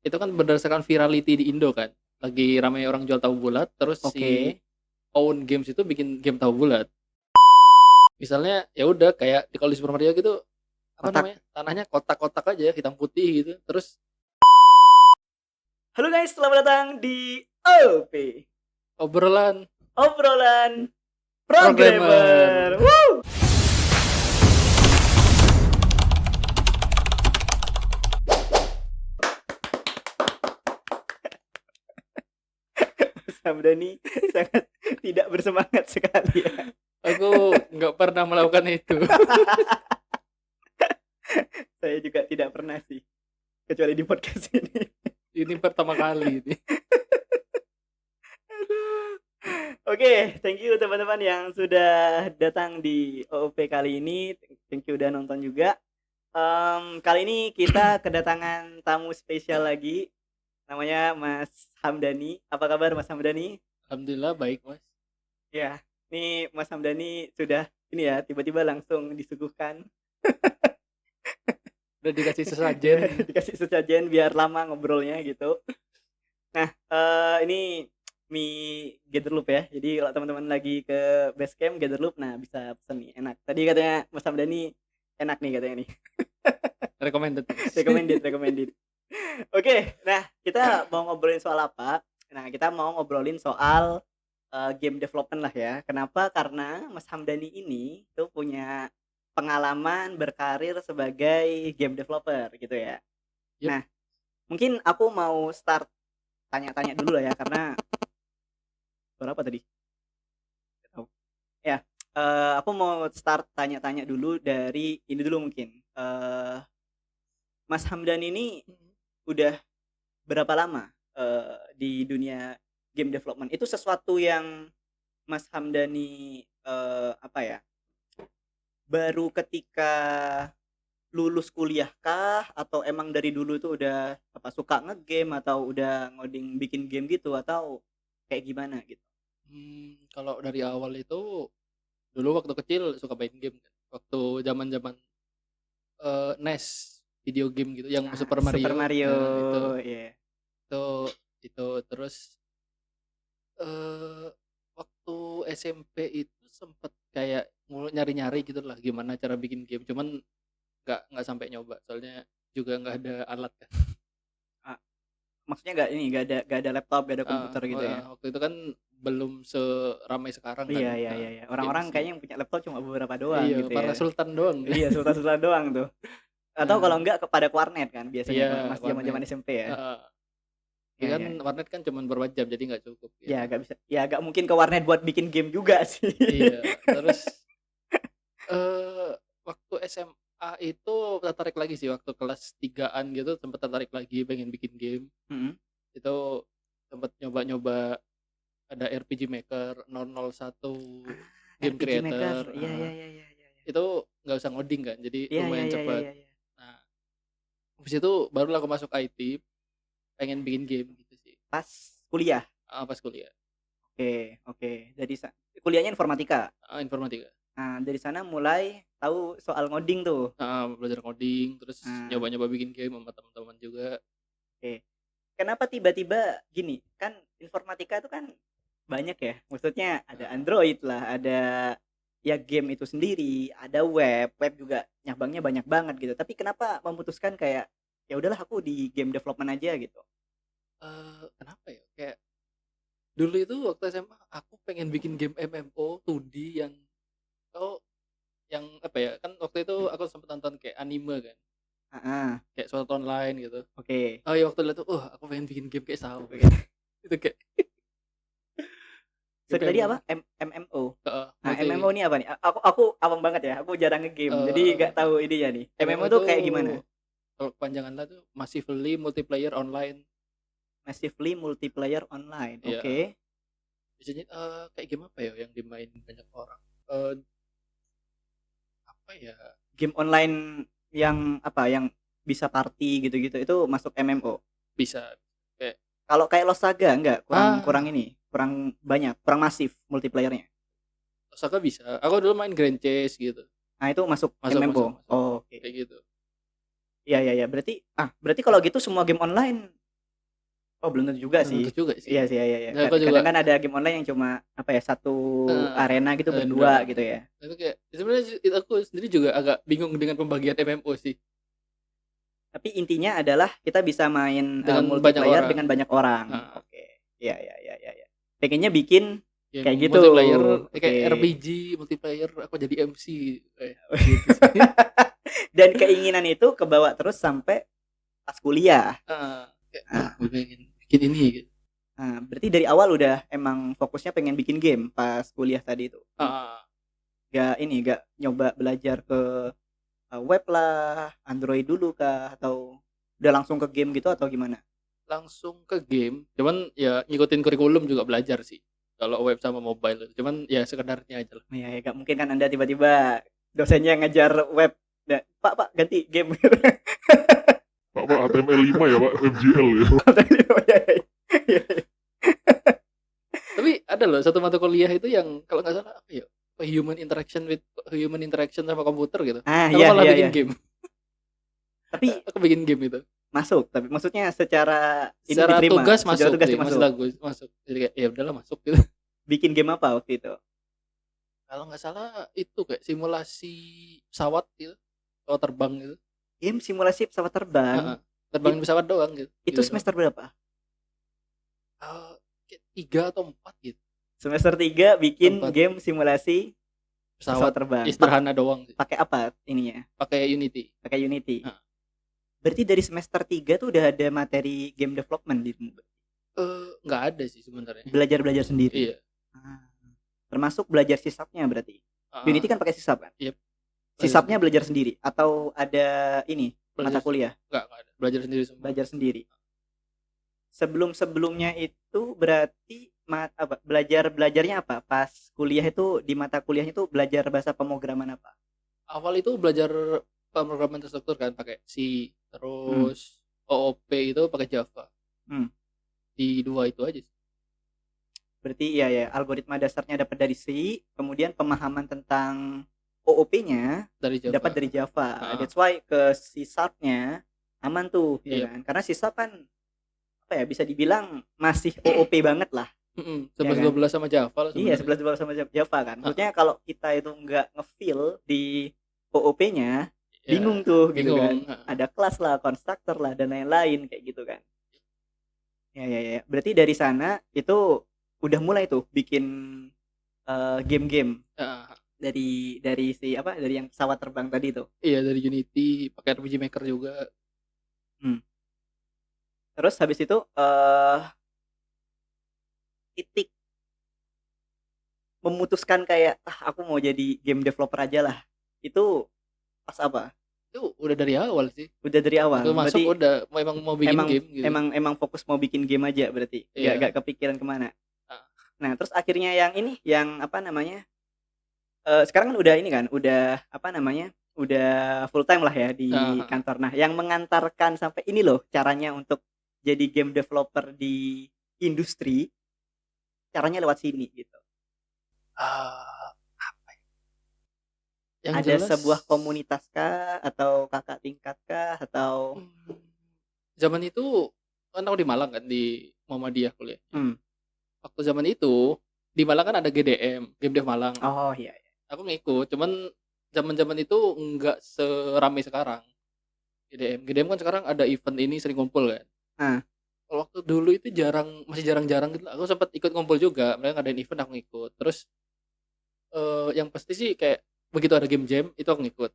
itu kan berdasarkan virality di Indo kan. Lagi ramai orang jual tahu bulat, terus si Oke. Own Games itu bikin game tahu bulat. Misalnya ya udah kayak kalau di Super Mario gitu, apa Kotak. namanya? Tanahnya kotak-kotak aja, hitam putih gitu. Terus Halo guys, selamat datang di OP. obrolan Obrolan programmer. programmer. Woo! Mas Hamdani sangat tidak bersemangat sekali ya. Aku nggak pernah melakukan itu. Saya juga tidak pernah sih, kecuali di podcast ini. Ini pertama kali ini. Aduh. Oke, thank you teman-teman yang sudah datang di OOP kali ini. Thank you udah nonton juga. Kali ini kita kedatangan tamu spesial lagi. Namanya Mas Hamdani. Apa kabar Mas Hamdani? Alhamdulillah baik, Mas. Ya, nih Mas Hamdani sudah ini ya, tiba-tiba langsung disuguhkan. Udah dikasih Ya, sesajen. dikasih sesajen biar lama ngobrolnya gitu. Nah, ini mie Gatherloop ya. Jadi kalau teman-teman lagi ke base camp Gatherloop, nah bisa pesen nih, enak. Tadi katanya Mas Hamdani enak nih katanya nih. Recommended, Mas. Recommended, recommended. Oke, nah kita mau ngobrolin soal apa? Nah, kita mau ngobrolin soal game development lah ya. Kenapa? Karena Mas Hamdani ini tuh punya pengalaman berkarir sebagai game developer gitu ya. Yep. Nah, mungkin aku mau start tanya-tanya dulu lah ya karena berapa tadi? Nggak tahu. Ya, aku mau start tanya-tanya dulu dari ini dulu mungkin. Mas Hamdani ini udah berapa lama di dunia game development? Itu sesuatu yang Mas Hamdani apa ya? Baru ketika lulus kuliah kah atau emang dari dulu itu udah apa suka ngegame atau udah ngoding bikin game gitu atau kayak gimana gitu? Kalau dari awal itu dulu waktu kecil suka main game kan. Waktu zaman-zaman NES video game gitu yang Ah, Super Super Mario. Mario, Nah, itu iya. itu itu terus eh waktu SMP itu sempet kayak mulai nyari-nyari gitu lah gimana cara bikin game. Cuman nggak sampai nyoba soalnya juga nggak ada alat kan. Ah, maksudnya nggak ada laptop, nggak ada komputer gitu ya? Waktu itu kan belum seramai sekarang kan, Iya, iya, iya, iya. Orang-orang gengsi. kayaknya yang punya laptop cuma beberapa doang Iya, gitu para ya. sultan doang deh. Iya, sultan-sultan doang tuh. Atau kalau Nah, enggak kepada warnet kan biasanya iya, kalau masih warnet. zaman-zaman SMP ya. Heeh. Tapi Iya, kan iya, iya. warnet kan cuma beberapa jam jadi nggak cukup Ya gitu. nggak bisa, ya nggak mungkin ke warnet buat bikin game juga sih. Iya, terus waktu SMA itu tertarik lagi sih waktu kelas 3-an gitu sempat tertarik lagi pengen bikin game. Mhm. Itu sempat nyoba-nyoba ada RPG Maker 001 Ah, Game RPG Maker. Creator, Iya, iya, iya, iya, iya, iya. itu nggak usah ngoding kan, jadi Iya, iya, lumayan iya, iya, cepat. iya, iya. Nah, habis itu barulah aku masuk IT, pengen bikin game gitu sih, Pas kuliah. pas kuliah, Oke, oke. Kuliahnya informatika. informatika. Nah, dari sana mulai tahu soal ngoding tuh. Belajar coding, terus Nah, nyoba-nyoba bikin game sama teman-teman juga. oke. Kenapa tiba-tiba gini, kan informatika itu kan banyak ya. Maksudnya ada Heeh. Android lah, ada ya game itu sendiri, ada web juga nyabangnya banyak banget gitu. Tapi kenapa memutuskan kayak ya udahlah aku di game development aja gitu? Kenapa ya, kayak dulu itu waktu SMA aku pengen bikin game MMO 2D oh, yang apa ya, kan waktu itu aku sempet nonton kayak anime kan, Heeh, kayak Sword Art Online gitu. oke. Oh ya waktu lihat tuh, aku pengen bikin game kayak Sao, Oke. itu kayak Sorry game tadi MMO, apa? MMO? Nah, multi, MMO ini apa nih? Aku awam banget ya, aku jarang nge-game, jadi nggak tahu ininya nih. MMO MMO tuh itu kayak gimana? kalau kepanjangannya tuh Massively Multiplayer Online. Massively multiplayer online, Ya, oke. biasanya kayak game apa ya yang dimain banyak orang? Eh, apa ya? Game online yang apa, yang bisa party gitu-gitu, itu masuk MMO? Bisa kayak Kalau kayak Lost Saga enggak? Kurang kurang ah ini, kurang banyak, kurang masif multiplayernya. Osaka bisa. Aku dulu main Grand Chase gitu. Nah, itu masuk Masuk masuk MMO? masuk Oh, oke. kayak gitu. Iya, iya, iya, berarti berarti kalau gitu semua game online Oh, belum tentu juga Belum tentu sih. juga sih. Iya sih, iya iya. Nah, aku Kadang juga kan ada game online yang cuma apa ya, satu heeh, arena gitu berdua bener. gitu ya. Itu kayak sebenarnya itu aku sendiri juga agak bingung dengan pembagian MMO sih, Tapi intinya adalah kita bisa main, dengan banyak multiplayer orang. dengan banyak orang. Heeh, Oke. Iya iya iya iya iya. Pengennya bikin game kayak gitu. multiplayer kayak Oke. RPG multiplayer aku jadi MC, gitu sih. Dan keinginan itu kebawa terus sampai pas kuliah. Heeh, kayak, Nah gue pengen bikin ini gitu. nah, berarti dari awal udah emang fokusnya pengen bikin game pas kuliah tadi itu? Heeh, Gak nyoba belajar ke, web lah, Android dulu kah? Atau udah langsung ke game gitu atau gimana? langsung ke game, cuman ya ngikutin kurikulum juga belajar sih, kalau web sama mobile, cuman ya sekedarnya aja lah. Ya, ya gak mungkin kan Anda tiba-tiba dosennya ngajar web, "Pak Pak, ganti game." Pak HTML5 ya Pak, WebGL ya. Ya, ya, ya. Tapi ada loh satu mata kuliah itu yang kalau nggak salah apa ya, human interaction sama komputer gitu. Ah, Aku iya malah iya bikin iya. game. Tapi Aku bikin game itu. masuk, tapi maksudnya secara ini Secara diterima, tugas secara masuk tugas sih, masih masuk. bagus, masuk. Jadi kayak ya udahlah masuk gitu. Bikin game apa waktu itu? Kalau nggak salah itu kayak simulasi pesawat gitu, pesawat terbang gitu. Game simulasi pesawat terbang. Heeh. Terbangin pesawat doang gitu. Itu Gitu doang. semester berapa? Kayak 3 atau 4 gitu. Semester 3 bikin Tempat game simulasi pesawat pesawat terbang. sederhana doang sih. Pakai apa ininya? Pakai Unity. Pakai Unity. Heeh. Berarti dari semester 3 tuh udah ada materi game development di Nggak ada sih sebenarnya. belajar-belajar sendiri. Iya. Ah. Termasuk belajar sisapnya berarti. Unity kan pakai sisap kan? Yep. Sisapnya belajar sendiri atau ada ini mata Belajar kuliah? nggak ada. Belajar sendiri semua. Belajar sendiri. Sebelum-sebelumnya itu berarti belajarnya apa? Pas kuliah itu di mata kuliahnya itu belajar bahasa pemrograman apa? Awal itu belajar pemrograman terstruktur kan pakai C, Hmm. terus OOP itu pakai Java. Hmm. Di dua itu aja sih. Berarti ya ya algoritma dasarnya dapat dari C, kemudian pemahaman tentang OOP-nya Dari Java. dapat dari Java. That's why ke C Sharp-nya aman tuh, ya Iya. kan? Karena C Sharp kan apa ya, bisa dibilang masih OOP banget lah. 11-12 sama Java lah Iya, sebenarnya. 11 sama Java kan. Maksudnya kalau kita itu nggak nge-fill di OOP-nya, Ya, bingung tuh gitu kan. bingung. Ada kelas lah, konstruktor lah dan lain-lain kayak gitu kan. Ya ya ya. Berarti dari sana itu udah mulai tuh bikin game-game Heeh. dari si apa, dari yang pesawat terbang tadi tuh. Iya dari Unity, pakai RPG Maker juga. Terus habis itu titik memutuskan kayak aku mau jadi game developer aja lah. Itu pas apa? Itu udah dari awal sih. Udah dari awal. Waktu masuk Berarti udah emang mau bikin emang game gitu. emang fokus mau bikin game aja berarti. Iya. Gak kepikiran kemana. Ah. Nah, terus akhirnya yang ini yang apa namanya? Sekarang kan udah ini kan, udah apa namanya? Udah full time lah ya di kantor. Nah, yang mengantarkan sampai ini loh caranya untuk jadi game developer di industri, caranya lewat sini gitu. Apa ya? Yang Ada jelas sebuah komunitas kah atau kakak tingkat kah atau zaman itu kan aku di Malang kan, di Muhammadiyah kuliah. Waktu zaman itu di Malang kan ada GDM, Game Dev Malang. Oh iya. Aku ngikut, cuman zaman-zaman itu enggak seramai sekarang. GDM kan sekarang ada event ini sering ngumpul kan. Kalau waktu dulu itu masih jarang-jarang gitu. Aku sempat ikut ngumpul juga, mereka ngadain event aku ngikut. Terus yang pasti sih kayak begitu ada game jam itu aku ngikut.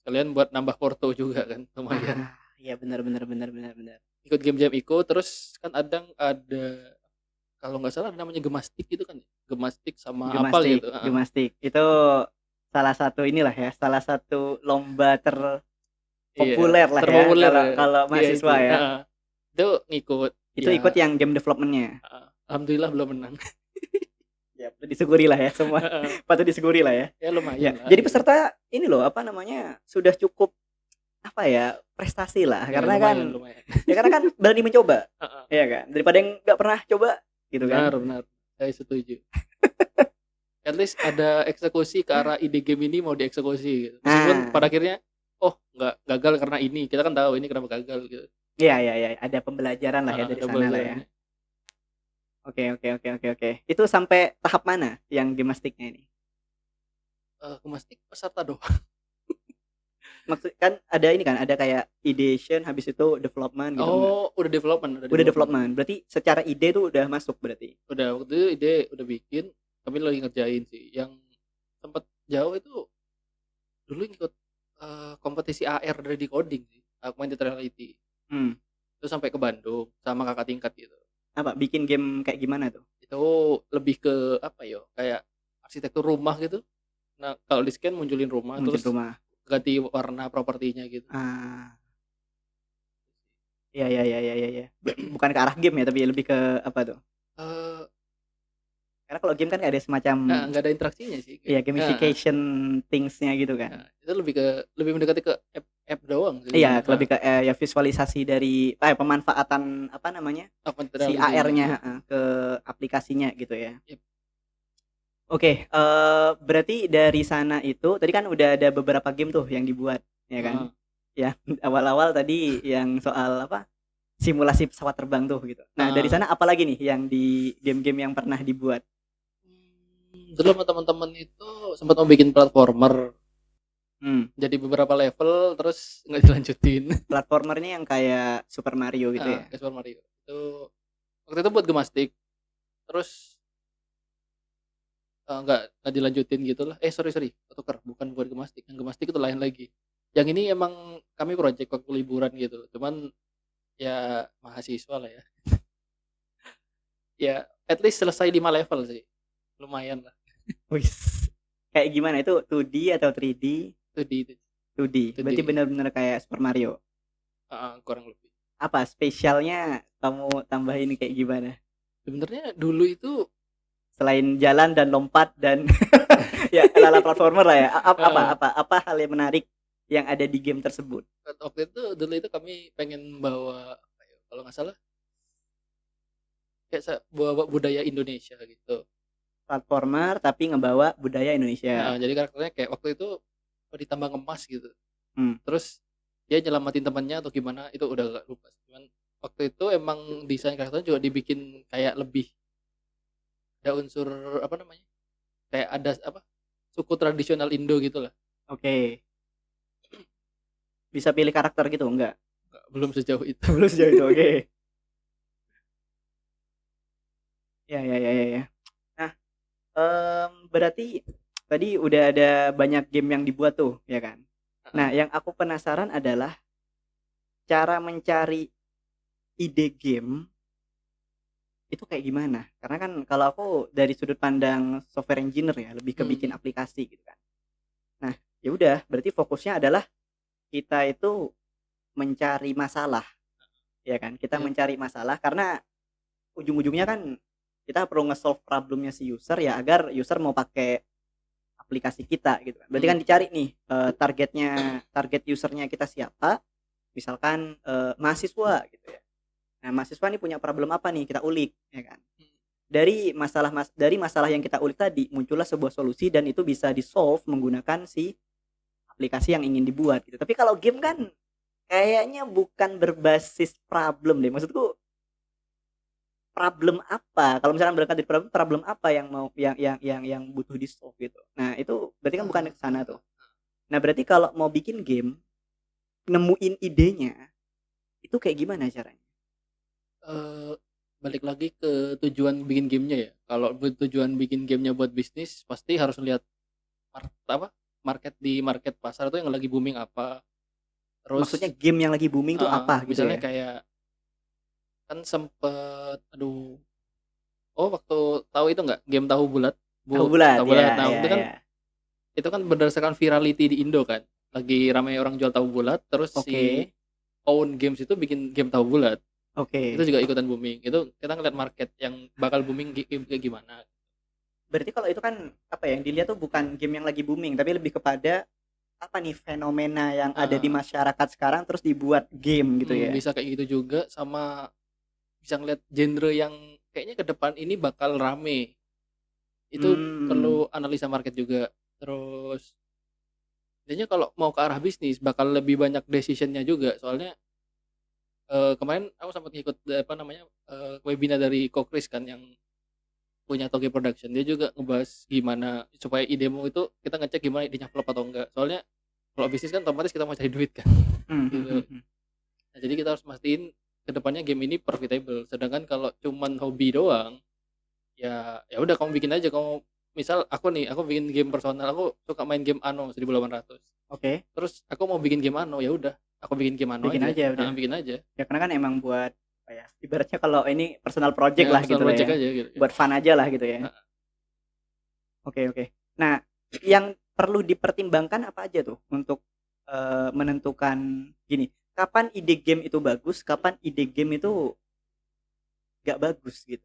Kalian buat nambah porto juga kan, lumayan. Iya benar. Ikut game jam ikut, terus kan ada kalau nggak salah namanya Gemastik gitu kan, Gemastik sama apa gitu. Gemastik itu salah satu inilah ya, salah satu lomba terpopuler lah ya kalau mahasiswa ya. Itu ngikut. Itu ikut yang game developmentnya. Alhamdulillah belum menang. Ya disyukuri lah ya semua. Patut disyukuri lah ya. Ya lumayan. Ya, jadi peserta ini loh apa namanya sudah cukup apa ya prestasi lah ya, karena lumayan. Ya karena kan berani mencoba. Iya kan, daripada yang nggak pernah coba gitu kan. Benar, saya setuju. At least ada eksekusi ke arah ide game ini mau dieksekusi gitu. Meskipun pada akhirnya nggak gagal karena ini, kita kan tahu ini kenapa gagal gitu. Iya iya iya, ada pembelajaran lah ya dari Ada sana lah ya. pelajarannya. Oke. Itu sampai tahap mana yang Gemastiknya ini? Gemastik peserta doang. Maksud kan ada ini kan, ada kayak ideation habis itu development gitu enggak? Oh, udah development, Udah development. Berarti secara ide tuh udah masuk berarti. Udah, waktu itu ide udah bikin, kami lagi ngerjain sih. Yang sempat jauh itu dulu ikut kompetisi AR dari Decoding sih, augmented reality. Hmm. Itu sampai ke Bandung sama kakak tingkat gitu. Apa bikin game kayak gimana tuh? Itu lebih ke apa ya? Kayak arsitektur rumah gitu. Nah, kalau di scan munculin rumah Mungkin terus rumah. ganti warna propertinya gitu. Ah. Iya. Bukan ke arah game ya, tapi lebih ke apa tuh? Eh, Karena kalau game kan kayak ada semacam nggak ada interaksinya sih. ya gamification things-nya gitu kan. Itu lebih mendekati ke app doang sih. Iya, lebih ke ya visualisasi dari pemanfaatan apa namanya? Augmented Si reality. AR-nya ke aplikasinya gitu ya. Yep. Oke, berarti dari sana itu tadi kan udah ada beberapa game tuh yang dibuat, ya kan? Ya, awal-awal tadi yang soal apa? Simulasi pesawat terbang tuh gitu. Nah, dari sana apa lagi nih yang di game-game yang pernah dibuat? Dulu sama teman-teman itu sempat mau bikin platformer. Jadi beberapa level terus nggak dilanjutin. Platformernya yang kayak Super Mario gitu ya? Kayak Super Mario. Itu waktu itu buat Gemastik. Terus nggak dilanjutin gitu lah. Sorry, ketuker, bukan buat Gemastik. Yang Gemastik itu lain lagi. Yang ini emang kami project waktu liburan gitu. Cuman ya mahasiswa lah ya. Ya at least selesai 5 level sih. Lumayan lah. Wis. Kayak gimana itu 2D atau 3D? 2D. 2D. Berarti benar-benar kayak Super Mario. Kurang lebih. Apa spesialnya kamu tambahin kayak gimana? Sebenarnya dulu itu selain jalan dan lompat dan ya ala platformer lah ya. Apa hal yang menarik yang ada di game tersebut? Waktu itu dulu itu kami pengen bawa kalau nggak salah kayak bawa budaya Indonesia gitu. Platformer tapi ngebawa budaya Indonesia. Jadi karakternya kayak waktu itu ditambang emas gitu. Terus dia nyelamatin temannya atau gimana itu udah gak lupa. Cuman waktu itu emang desain karakternya juga dibikin kayak lebih ada unsur apa namanya? Kayak ada apa? Suku tradisional Indo gitu lah. Oke. Bisa pilih karakter gitu enggak? Belum sejauh itu. Belum sejauh itu. Oke. Ya. Nah, berarti tadi udah ada banyak game yang dibuat tuh, ya kan? Nah, yang aku penasaran adalah cara mencari ide game itu kayak gimana? Karena kan kalau aku dari sudut pandang software engineer ya, lebih ke bikin aplikasi gitu kan. Nah, ya udah, berarti fokusnya adalah kita itu mencari masalah. Ya kan? Kita mencari masalah karena ujung-ujungnya kan kita perlu nge-solve problemnya si user ya agar user mau pakai aplikasi kita gitu kan. Berarti kan dicari nih target usernya kita siapa? Misalkan mahasiswa gitu ya. Nah, mahasiswa nih punya problem apa nih? Kita ulik, ya kan? Dari masalah yang kita ulik tadi muncullah sebuah solusi dan itu bisa di-solve menggunakan si aplikasi yang ingin dibuat gitu. Tapi kalau game kan kayaknya bukan berbasis problem deh. Maksudku problem apa? Kalau misalkan berangkat dari problem apa yang mau yang butuh di-solve gitu. Nah, itu berarti kan bukan ke sana tuh. Nah, berarti kalau mau bikin game nemuin idenya itu kayak gimana caranya? Balik lagi ke tujuan bikin gamenya ya. Kalau tujuan bikin gamenya buat bisnis, pasti harus lihat market di market pasar itu yang lagi booming apa. Terus maksudnya game yang lagi booming tuh apa gitu misalnya ya? kayak kan sempet waktu tahu itu nggak game tahu bulat? Tahu bulat. Nah, itu kan berdasarkan virality di Indo kan. Lagi ramai orang jual tahu bulat, terus si Own Games itu bikin game tahu bulat. Itu juga ikutan booming. Itu kita ngeliat market yang bakal booming game kayak gimana. Berarti kalau itu kan apa yang dilihat tuh bukan game yang lagi booming, tapi lebih kepada apa nih fenomena yang ada di masyarakat sekarang terus dibuat game gitu ya. Bisa kayak gitu juga, sama bisa ngeliat genre yang kayaknya ke depan ini bakal rame. Itu perlu analisa market juga. Terus intinya kalau mau ke arah bisnis bakal lebih banyak decisionnya juga, soalnya kemarin aku sempat ngikut apa namanya webinar dari Kokris kan yang punya Toge Production. Dia juga ngebahas gimana supaya idemu itu kita ngecek gimana idenya flop atau enggak. Soalnya kalau bisnis kan otomatis kita mau cari duit kan. Gitu. Nah, jadi kita harus mastiin kedepannya game ini profitable. Sedangkan kalau cuman hobi doang, ya udah kamu bikin aja. Kamu misal aku bikin game personal, aku suka main game Anno 1800. Oke, Terus aku mau bikin game Anno, ya udah, aku bikin game Anno bikin aja udah. bikin aja. Ya karena kan emang buat apa ya? Ibaratnya kalau ini personal project Ya, lah personal gitu lah project ya. aja gitu. Buat fun aja lah gitu ya. Nah, Oke. Nah, yang perlu dipertimbangkan apa aja tuh untuk menentukan gini, kapan ide game itu bagus, kapan ide game itu gak bagus gitu.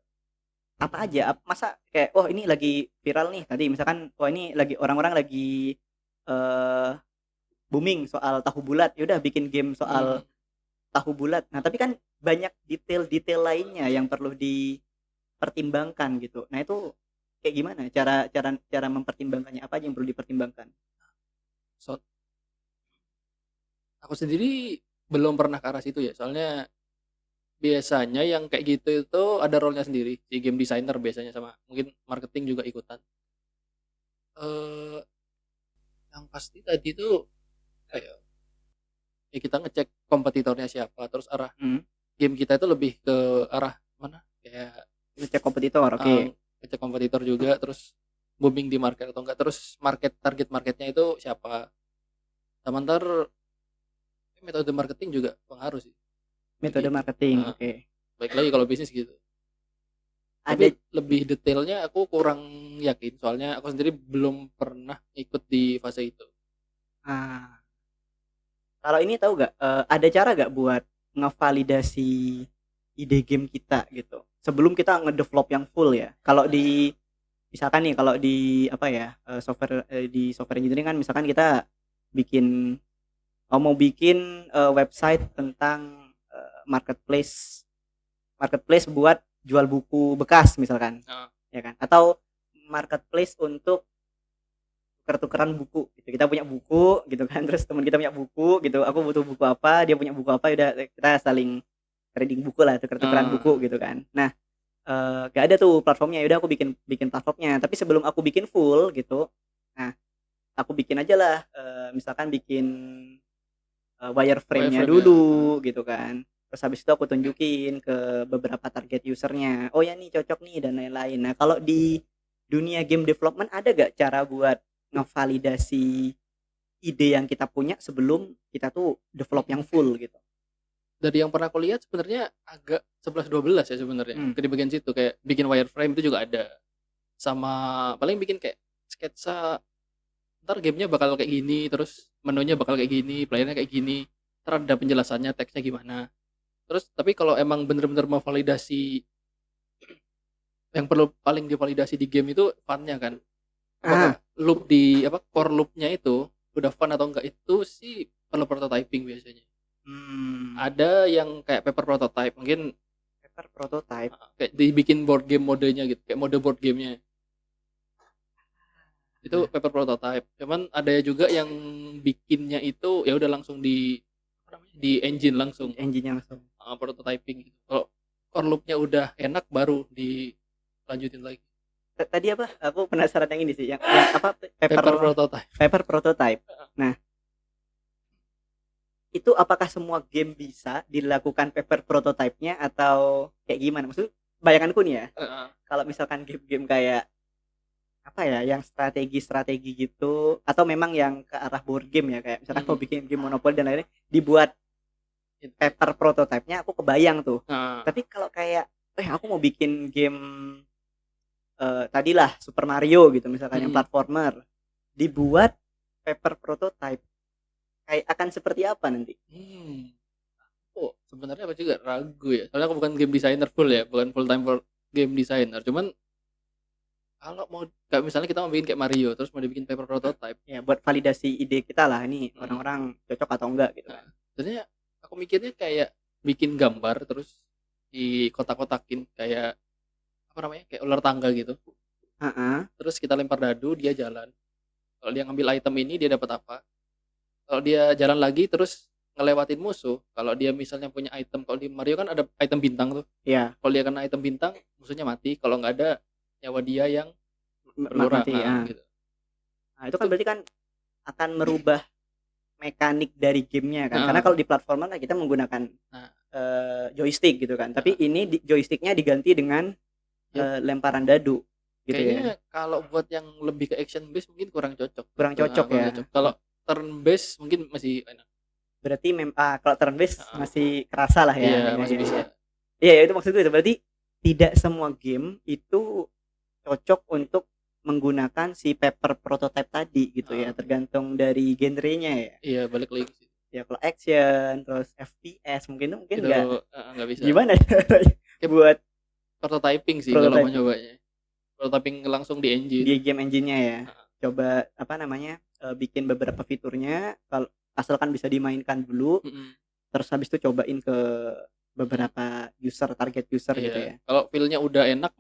Apa aja? Masa kayak oh ini lagi viral nih tadi misalkan oh ini lagi orang-orang lagi eh booming soal tahu bulat, ya udah bikin game soal tahu bulat. Nah, tapi kan banyak detail-detail lainnya yang perlu dipertimbangkan gitu. Nah, itu kayak gimana cara cara cara mempertimbangkannya? Apa aja yang perlu dipertimbangkan? so, aku sendiri belum pernah ke arah situ ya. Soalnya biasanya yang kayak gitu itu ada role-nya sendiri. Si game designer biasanya sama mungkin marketing juga ikutan. Eh yang pasti tadi tuh kayak ya kita ngecek kompetitornya siapa, terus arah game kita itu lebih ke arah mana? Kayak Ngecek kompetitor, oke. ngecek kompetitor juga, terus booming di market atau enggak, terus target marketnya itu siapa. Sama ntar metode marketing juga pengaruh sih. Metode Gitu. marketing, Nah, oke. baik lagi kalau bisnis gitu. Ada Tapi lebih detailnya aku kurang yakin, soalnya aku sendiri belum pernah ikut di fase itu. kalau ini tahu gak ada cara gak buat ngevalidasi ide game kita gitu sebelum kita ngedevelop yang full ya. Kalau di misalkan nih kalau di apa ya di software engineering kan misalkan kita bikin mau bikin website tentang marketplace buat jual buku bekas misalkan, ya kan, atau marketplace untuk tuker-tukeran buku gitu. Kita punya buku gitu kan, terus teman kita punya buku gitu, aku butuh buku apa, dia punya buku apa, udah kita saling trading buku lah, tuker-tukeran buku gitu kan. Nah, gak ada tuh platformnya, udah aku bikin platformnya. Tapi sebelum aku bikin full gitu, nah aku bikin aja lah misalkan bikin wireframe-nya dulu gitu kan. Terus habis itu aku tunjukin ke beberapa target usernya, oh ya nih cocok nih dan lain-lain. Nah, kalau di dunia game development ada gak cara buat ngevalidasi ide yang kita punya sebelum kita tuh develop yang full gitu? Dari yang pernah aku lihat sebenarnya agak 11-12 ya sebenarnya. Di bagian situ kayak bikin wireframe itu juga ada. Sama paling bikin kayak sketsa ntar gamenya bakal kayak gini, terus menunya bakal kayak gini, playernya kayak gini, ntar ada penjelasannya, teksnya gimana. Terus tapi kalau emang bener-bener mau validasi, yang perlu paling divalidasi di game itu fun-nya kan. Apakah loop di core loop-nya itu udah fun atau enggak, itu sih perlu prototyping biasanya. Ada yang kayak paper prototype, mungkin paper prototype kayak dibikin board game modenya gitu, kayak mode board gamenya itu paper prototype. Cuman ada juga yang bikinnya itu ya udah langsung di engine langsung, engine-nya langsung prototyping gitu. Kalau core loop-nya udah enak baru dilanjutin lagi. Tadi apa? Aku penasaran yang ini sih, yang apa? Paper prototype. Nah, itu apakah semua game bisa dilakukan paper prototype-nya atau kayak gimana? Maksud bayanganku nih ya. Kalau misalkan game-game kayak apa ya, yang strategi gitu, atau memang yang ke arah board game ya, kayak misalkan mau bikin game Monopoly dan lainnya dibuat paper prototype-nya, aku kebayang tuh. Tapi kalau kayak aku mau bikin game tadilah Super Mario gitu misalkan, yang platformer, dibuat paper prototype, kayak akan seperti apa nanti? Oh, sebenarnya aku juga ragu ya. Soalnya aku bukan game designer full ya, bukan full time game designer. Cuman kalau mau kayak misalnya kita mau bikin kayak Mario, terus mau dibikin paper prototype, ya buat validasi ide kita lah, ini orang-orang cocok atau enggak gitu kan. Sebenarnya aku mikirnya kayak bikin gambar terus di kotak-kotakin kayak apa namanya, kayak ular tangga gitu. Terus kita lempar dadu, dia jalan. Kalau dia ngambil item ini dia dapat apa? Kalau dia jalan lagi terus ngelewatin musuh, kalau dia misalnya punya item, kalau di Mario kan ada item bintang tuh. Iya, Kalau dia kena item bintang, musuhnya mati. Kalau nggak ada, nyawa dia yang berkurang. mati. Gitu. Nah, itu kan berarti kan akan merubah mekanik dari gamenya kan, karena kalau di platformer kan kita menggunakan Nah. Joystick gitu kan, tapi ini joysticknya diganti dengan lemparan dadu gitu. Kayaknya ya kalau buat yang lebih ke action base mungkin kurang cocok. Kurang cocok ya. Kalau turn base mungkin masih enak. Berarti kalau turn base masih kerasa lah ya. Iya, masih bisa. Iya, itu maksudku itu. Berarti tidak semua game itu cocok untuk menggunakan si paper prototype tadi gitu ya, tergantung dari genrenya ya. Iya, balik lagi sih. Ya kalau action, terus FPS mungkin nggak bisa. Gimana buat prototyping sih kalau mau nyobanya. Prototyping langsung di engine. Di game engine-nya ya. Coba bikin beberapa fiturnya, kalau asalkan bisa dimainkan dulu. Terus habis itu cobain ke beberapa target user gitu ya. Kalau feel-nya udah enak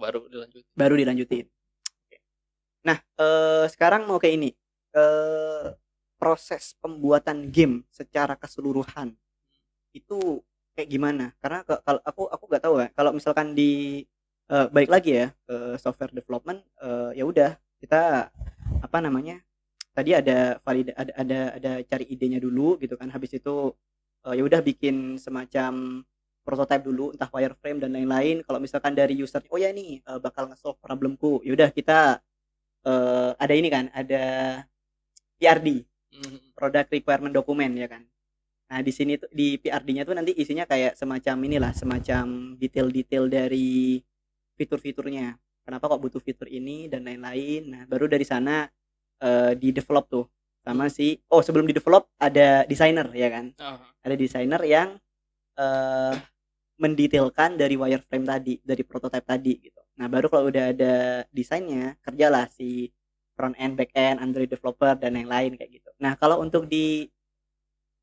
baru dilanjutin. Nah, sekarang mau ke ini. Proses pembuatan game secara keseluruhan itu kayak gimana? Karena kalau aku nggak tahu ya. Kalau misalkan di balik lagi ya ke software development, ya udah kita tadi ada cari idenya dulu gitu kan. Habis itu ya udah bikin semacam prototype dulu, entah wireframe dan lain-lain. Kalau misalkan dari user, oh ya ini bakal nge-solve problemku, ya udah kita ada ini kan, ada PRD, product requirement document ya kan. Nah di sini tuh di PRD-nya tuh nanti isinya kayak semacam detail-detail dari fitur-fiturnya, kenapa kok butuh fitur ini dan lain-lain. Nah baru dari sana di develop tuh sama sebelum di develop ada designer ya kan. Ada designer yang mendetailkan dari wireframe tadi, dari prototype tadi gitu. Nah baru kalau udah ada desainnya, kerjalah si front end, back end, Android developer dan lain-lain kayak gitu. Nah kalau untuk di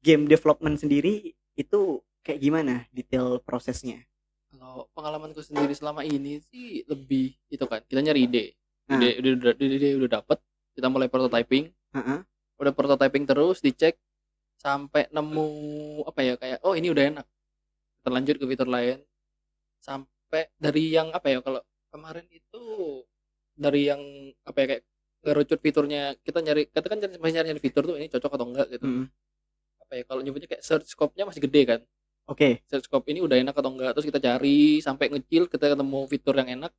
game development sendiri itu kayak gimana detail prosesnya? Kalau pengalamanku sendiri selama ini sih lebih itu kan, kita nyari ide udah dapet, kita mulai prototyping. Udah prototyping terus, dicek sampai nemu kayak oh ini udah enak, terlanjut ke fitur lain. Sampai dari yang kalau kemarin itu dari yang kayak ngerucut fiturnya, kita kan masih nyari fitur tuh ini cocok atau enggak gitu. Kalau nyebutnya kayak search scope-nya masih gede kan. Search scope ini udah enak atau enggak, terus kita cari sampai ngecil, kita ketemu fitur yang enak,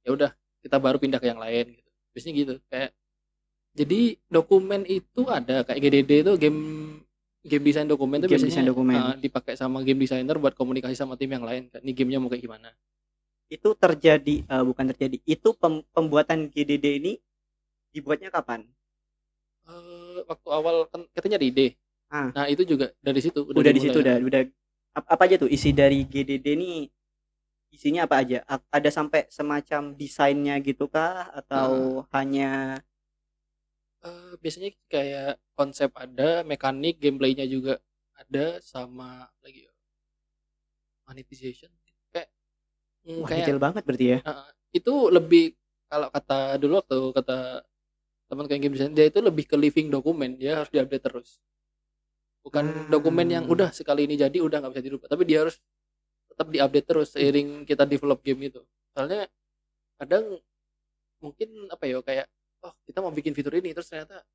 ya udah kita baru pindah ke yang lain gitu. Biasanya gitu. Kayak jadi dokumen itu ada kayak GDD itu game design dokumen itu biasanya dipakai sama game designer buat komunikasi sama tim yang lain kan. Ini gamenya mau kayak gimana. Itu itu pembuatan GDD ini dibuatnya kapan? Waktu awal kan kita nyari ide. Nah itu juga dari situ udah di situ udah apa aja tuh isi dari GDD ini, isinya apa aja? Ada sampai semacam desainnya gitu kah atau hanya biasanya kayak konsep ada, mekanik, gameplaynya juga ada, sama lagi monetization kayak detail banget berarti ya. Itu lebih, kalau kata dulu waktu kata teman kayak game design, dia itu lebih ke living dokumen, dia harus diupdate terus. Bukan dokumen yang udah sekali ini jadi udah nggak bisa dirubah, tapi dia harus tetap diupdate terus seiring kita develop game itu. Soalnya kadang mungkin kayak kita mau bikin fitur ini terus ternyata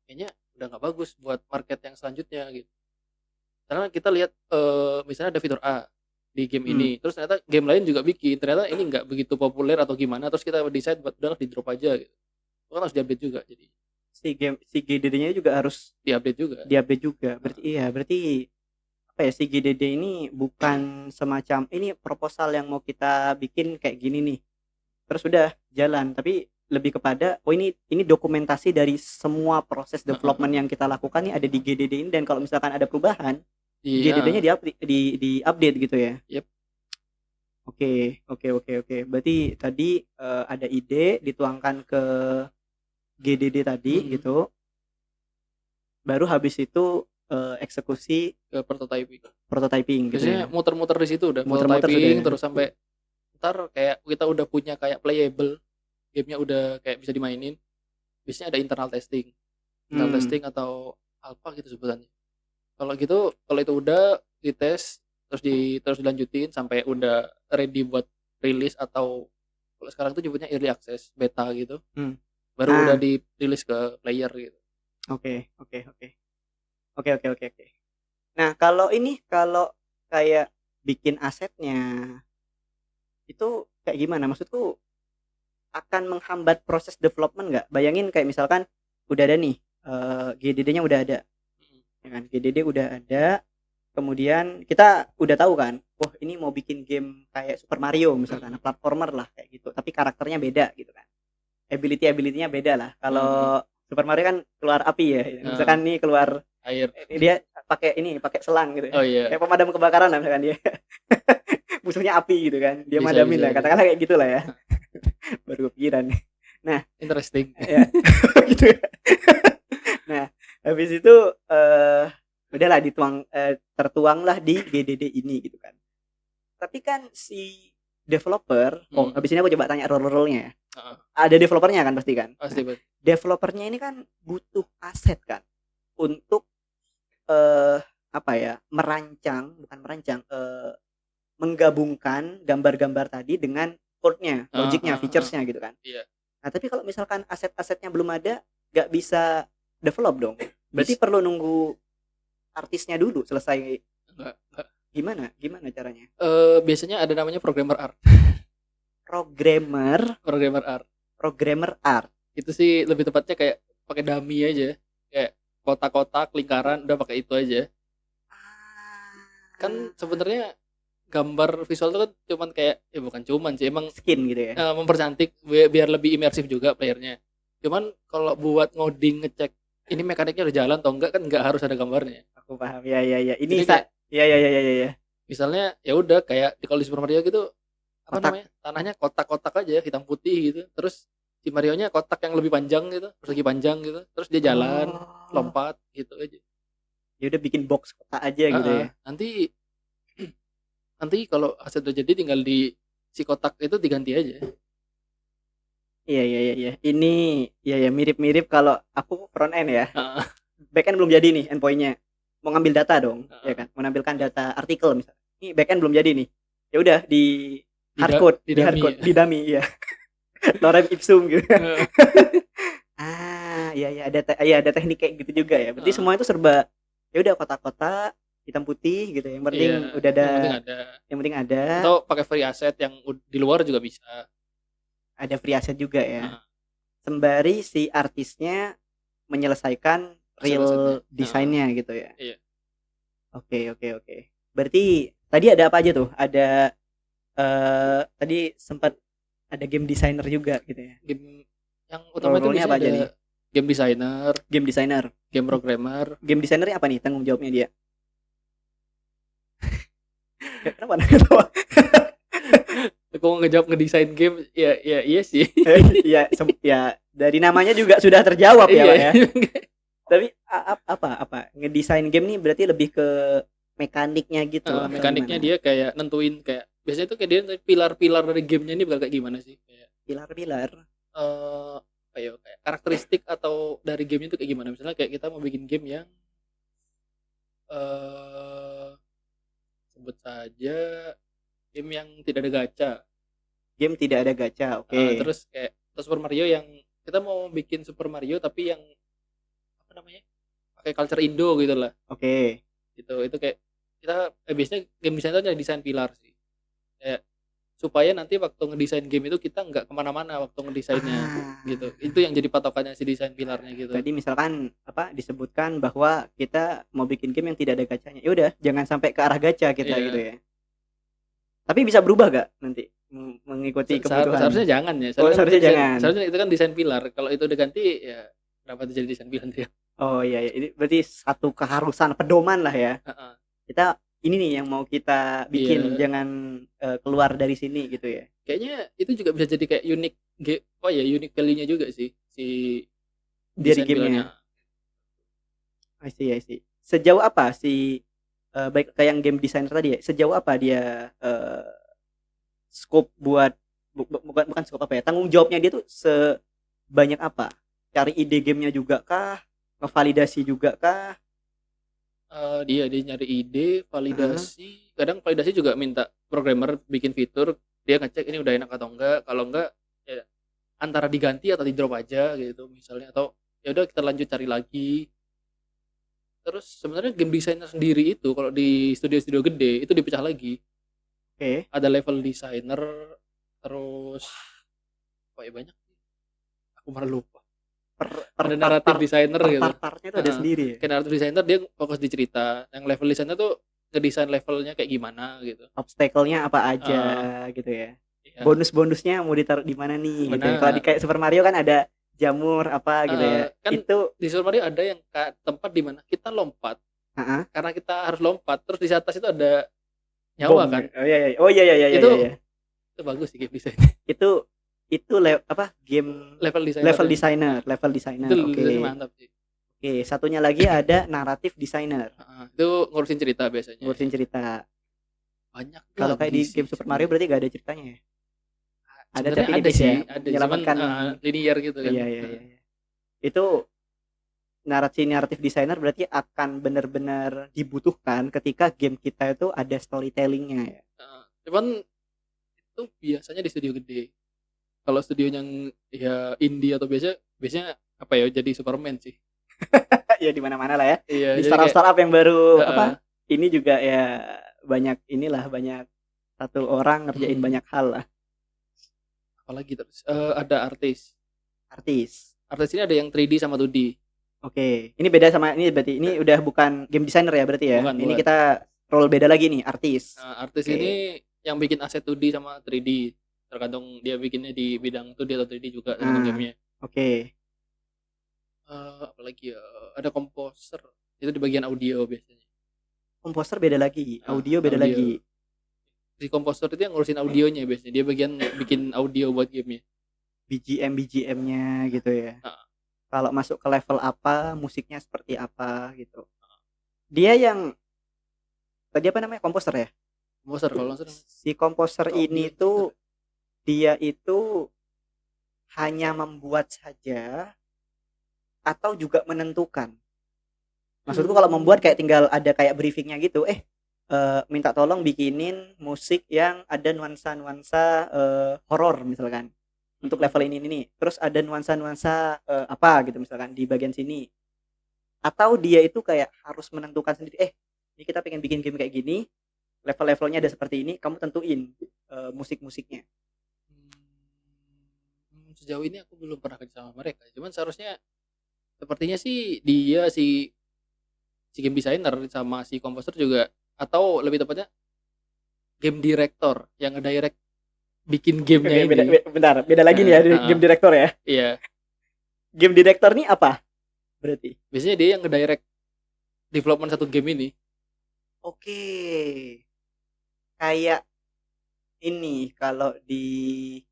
kayaknya udah nggak bagus buat market yang selanjutnya gitu. Karena kita lihat misalnya ada fitur A di game ini, terus ternyata game lain juga bikin, ternyata ini nggak begitu populer atau gimana, terus kita decide buat udah di drop aja gitu. Itu kan harus diupdate juga, jadi si GDD-nya juga harus diupdate juga. Berarti si GDD ini bukan semacam ini proposal yang mau kita bikin kayak gini nih terus udah jalan, tapi lebih kepada ini dokumentasi dari semua proses development yang kita lakukan nih ada di GDD ini, dan kalau misalkan ada perubahan GDD-nya di-update gitu ya. Oke. Berarti tadi ada ide dituangkan ke GDD tadi gitu. Baru habis itu eksekusi ke prototyping gitu. Biasanya muter-muter di situ udah prototyping terus sampai ntar kayak kita udah punya kayak playable, gamenya udah kayak bisa dimainin. Biasanya ada internal testing atau alpha gitu sebutannya. Kalau gitu, kalau itu udah dites terus dilanjutin sampai udah ready buat rilis, atau kalau sekarang tuh nyebutnya early access, beta gitu. Hmm. Baru udah Ah, dirilis ke player gitu. oke, oke, oke. Oke, oke, oke, oke. Nah, kalau kayak bikin asetnya itu kayak gimana? Maksudku akan menghambat proses development nggak? Bayangin kayak misalkan udah ada nih, GDD-nya udah ada, Mm. ya kan? GDD udah ada, kemudian kita udah tahu kan, wah ini mau bikin game kayak Super Mario misalkan, Mm. platformer lah kayak gitu, tapi karakternya beda gitu kan. Ability-nya beda lah. Mm. Kalau Super Mario kan keluar api ya. Nah, Misalkan nih keluar air. dia pakai selang gitu ya. Oh iya, Kayak pemadam kebakaran lah misalkan dia. Musuhnya api gitu kan. Dia bisa madamin bisa lah. bisa. Katakanlah kayak gitulah ya. Baru kepikiran. Nah, Interesting. ya gitu ya. Nah, habis itu udahlah tertuanglah di GDD ini gitu kan. Tapi kan si developer, habis ini aku coba tanya role-nya ya. Heeh, Ada developernya kan pasti kan. pasti Nah, pasti. developernya ini kan butuh aset kan untuk apa ya, menggabungkan gambar-gambar tadi dengan code-nya, Heeh, logiknya, heeh, heeh. features-nya gitu kan. Iya. Nah, tapi kalau misalkan aset-asetnya belum ada, nggak bisa develop dong. Berarti Bis perlu nunggu artisnya dulu selesai. enggak. Gimana caranya? Biasanya ada namanya programmer art. Programmer Programmer art. programmer art. Itu sih lebih tepatnya kayak pakai dummy aja. Kayak kotak-kotak, lingkaran, udah pakai itu aja. Kan sebenarnya gambar visual itu kan cuman kayak, bukan cuman sih, emang Skin gitu ya. mempercantik biar lebih imersif juga playernya. Cuman kalau buat ngoding, ngecek ini mekaniknya udah jalan atau enggak, kan enggak harus ada gambarnya. Aku paham. Ya. Ini Jadi kayak ya. misalnya ya udah kayak kalau di Super Mario gitu, apa Kotak. namanya, tanahnya kotak-kotak aja hitam putih gitu, terus si Mario-nya kotak yang lebih panjang gitu, persegi panjang gitu, terus dia jalan, lompat gitu aja. Ya udah bikin box kotak aja gitu ya. Nanti kalau aset udah jadi tinggal di si kotak itu diganti aja. Iya. Ini ya mirip-mirip kalau aku front end ya. Heeh. Back end belum jadi nih endpoint-nya. Mau ngambil data dong, Heeh. ya kan? Menampilkan data artikel misalnya. Ini back end belum jadi nih. Ya udah di Di hardcode, dummy. di dummy ya. Lorem ipsum gitu. Heeh. Ada teknik kayak gitu juga ya. Berarti semua itu serba ya udah kotak-kotak hitam putih gitu. Yang penting Iya, udah ada. yang penting ada. ada. Atau pakai free asset yang di luar juga bisa. Ada free asset juga ya. Heeh. Sembari si artisnya menyelesaikan real Aset-asetnya. desainnya gitu ya. Iya. Oke. Berarti tadi ada apa aja tuh? Ada tadi sempat ada game designer juga gitu ya. Game yang utama itu Role-nya biasanya apa aja ada nih? game designer, Game designer. game programmer. Game designer apa nih tanggung jawabnya dia? Kenapa anda ketawa? Aku ngejawab ngedesain game, ya iya sih. Ya dari namanya juga sudah terjawab ya, Pak ya. Iya. Tapi apa ngedesain game nih berarti lebih ke mekaniknya gitu atau Mekaniknya gimana? dia kayak nentuin, kayak biasanya tuh kayak dia pilar-pilar dari gamenya ini bakal kayak gimana sih, kayak Pilar-pilar. kayak karakteristik atau dari gamenya itu kayak gimana. Misalnya kayak kita mau bikin game yang sebut saja game yang tidak ada gacha. Game tidak ada gacha, oke. Terus kayak Super Mario yang kita mau bikin Super Mario tapi yang apa namanya, pakai culture Indo gitu lah. Oke. Itu kayak kita biasanya game design itu ada desain pilar sih, kayak supaya nanti waktu ngedesain game itu kita nggak kemana-mana waktu ngedesainnya gitu. Itu yang jadi patokannya si desain pilarnya gitu. Tadi misalkan disebutkan bahwa kita mau bikin game yang tidak ada gacanya. Ya udah, jangan sampai ke arah gacha kita Iya. gitu ya. Tapi bisa berubah gak nanti mengikuti kebutuhan? Seharusnya jangan ya. Seharusnya jangan. Seharusnya itu kan desain pilar. Kalau itu udah ganti ya kenapa itu jadi desain pilar ya? Oh iya, ini berarti satu keharusan pedoman lah ya. Kita ini nih yang mau kita bikin, jangan keluar dari sini gitu ya. Kayaknya itu juga bisa jadi kayak unique value-nya juga sih si dari gamenya. I see. Sejauh apa si baik kayak yang game designer tadi ya, sejauh apa dia scope buat bukan scope apa ya, tanggung jawabnya dia tuh sebanyak apa? Cari ide gamenya juga kah? Ngevalidasi juga kah? Dia nyari ide, Heeh. validasi, kadang validasi juga minta programmer bikin fitur, dia ngecek ini udah enak atau enggak, kalau enggak ya antara diganti atau di-drop aja gitu misalnya, atau ya udah kita lanjut cari lagi. Terus sebenarnya game designer sendiri itu kalau di studio-studio gede itu dipecah lagi. Oke. Ada level designer, terus apa ya banyak sih, aku malah lupa. Per Ada part naratif part designer per gitu. part-partnya tuh ada Heeh. sendiri ya? Kayak naratif designer dia fokus di cerita, yang level designer tuh ngedesain levelnya kayak gimana gitu. Obstacle-nya apa aja Heeh, gitu ya. iya, Bonus-bonusnya mau ditaruh di mana nih gitu ya. Kalau di benar. kayak Super Mario kan ada jamur apa gitu ya. Kan Itu di Super Mario ada yang tempat di mana kita lompat, heeh, karena kita harus lompat, terus di atas itu ada bom. nyawa kan. Oh iya iya. Oh iya iya iya iya Itu iya. itu bagus sih game desainnya. Itu apa game Level level desainernya. designer, Heeh. level Itu designer. desainnya Oke. mantap sih. Oke, satunya lagi ada naratif designer, Heeh, itu ngurusin cerita biasanya. ngurusin cerita. Banyak Kalau kayak di lagi sih game Super Mario sebenarnya. berarti gak ada ceritanya ya? Ada Sebenarnya tapi ada tipis sih, ya, ada. Cuman menyelamatkan. linear gitu kan. Iya iya iya Heeh. iya. Itu naratif designer berarti akan benar-benar dibutuhkan ketika game kita itu ada storytellingnya ya. Heeh. Cuman itu biasanya di studio gede. Kalau studio yang ya indie atau biasanya apa ya jadi Superman sih. Ya di mana-mana lah ya. Iya, Di jadi kayak startup yang baru heeh. apa? Ini juga ya banyak inilah, banyak satu orang ngerjain banyak hal lah. Apalagi terus ada artis. Artis. Artis ini ada yang 3D sama 2D. Oke, ini beda sama ini berarti ini udah bukan game designer ya berarti ya. Ini Bukan. kita role beda lagi nih, artis. Artis Oke. ini yang bikin aset 2D sama 3D. Tergantung dia bikinnya di bidang 2D atau 3D juga tergantung gamenya. Oke. Apalagi ya ada komposer. Itu di bagian audio biasanya. Komposer beda lagi, audio beda audio. lagi. Si komposer itu yang ngurusin audionya biasanya. Dia bagian bikin audio buat gamenya. BGM-nya gitu ya. Kalau masuk ke level apa, musiknya seperti apa gitu. Dia yang tadi apa namanya? Komposer ya? Komposer kalau nggak salah. Si komposer Audio ini tuh dia itu hanya membuat saja atau juga menentukan. Maksudku kalau membuat kayak tinggal ada kayak briefingnya gitu, minta tolong bikinin musik yang ada nuansa-nuansa horor misalkan untuk level ini nih. Terus ada nuansa-nuansa apa gitu misalkan di bagian sini. Atau dia itu kayak harus menentukan sendiri, ini kita pengen bikin game kayak gini, level-levelnya ada seperti ini, kamu tentuin musik-musiknya. Sejauh ini aku belum pernah kerja sama mereka. Cuman seharusnya sepertinya sih dia si game designer sama si komposer juga, atau lebih tepatnya game director yang ngedirect bikin gamenya ini. Beda lagi nih ya game director ya. Iya. Game director nih apa? Berarti biasanya dia yang ngedirect development satu game ini. Oke. Kayak ini kalau di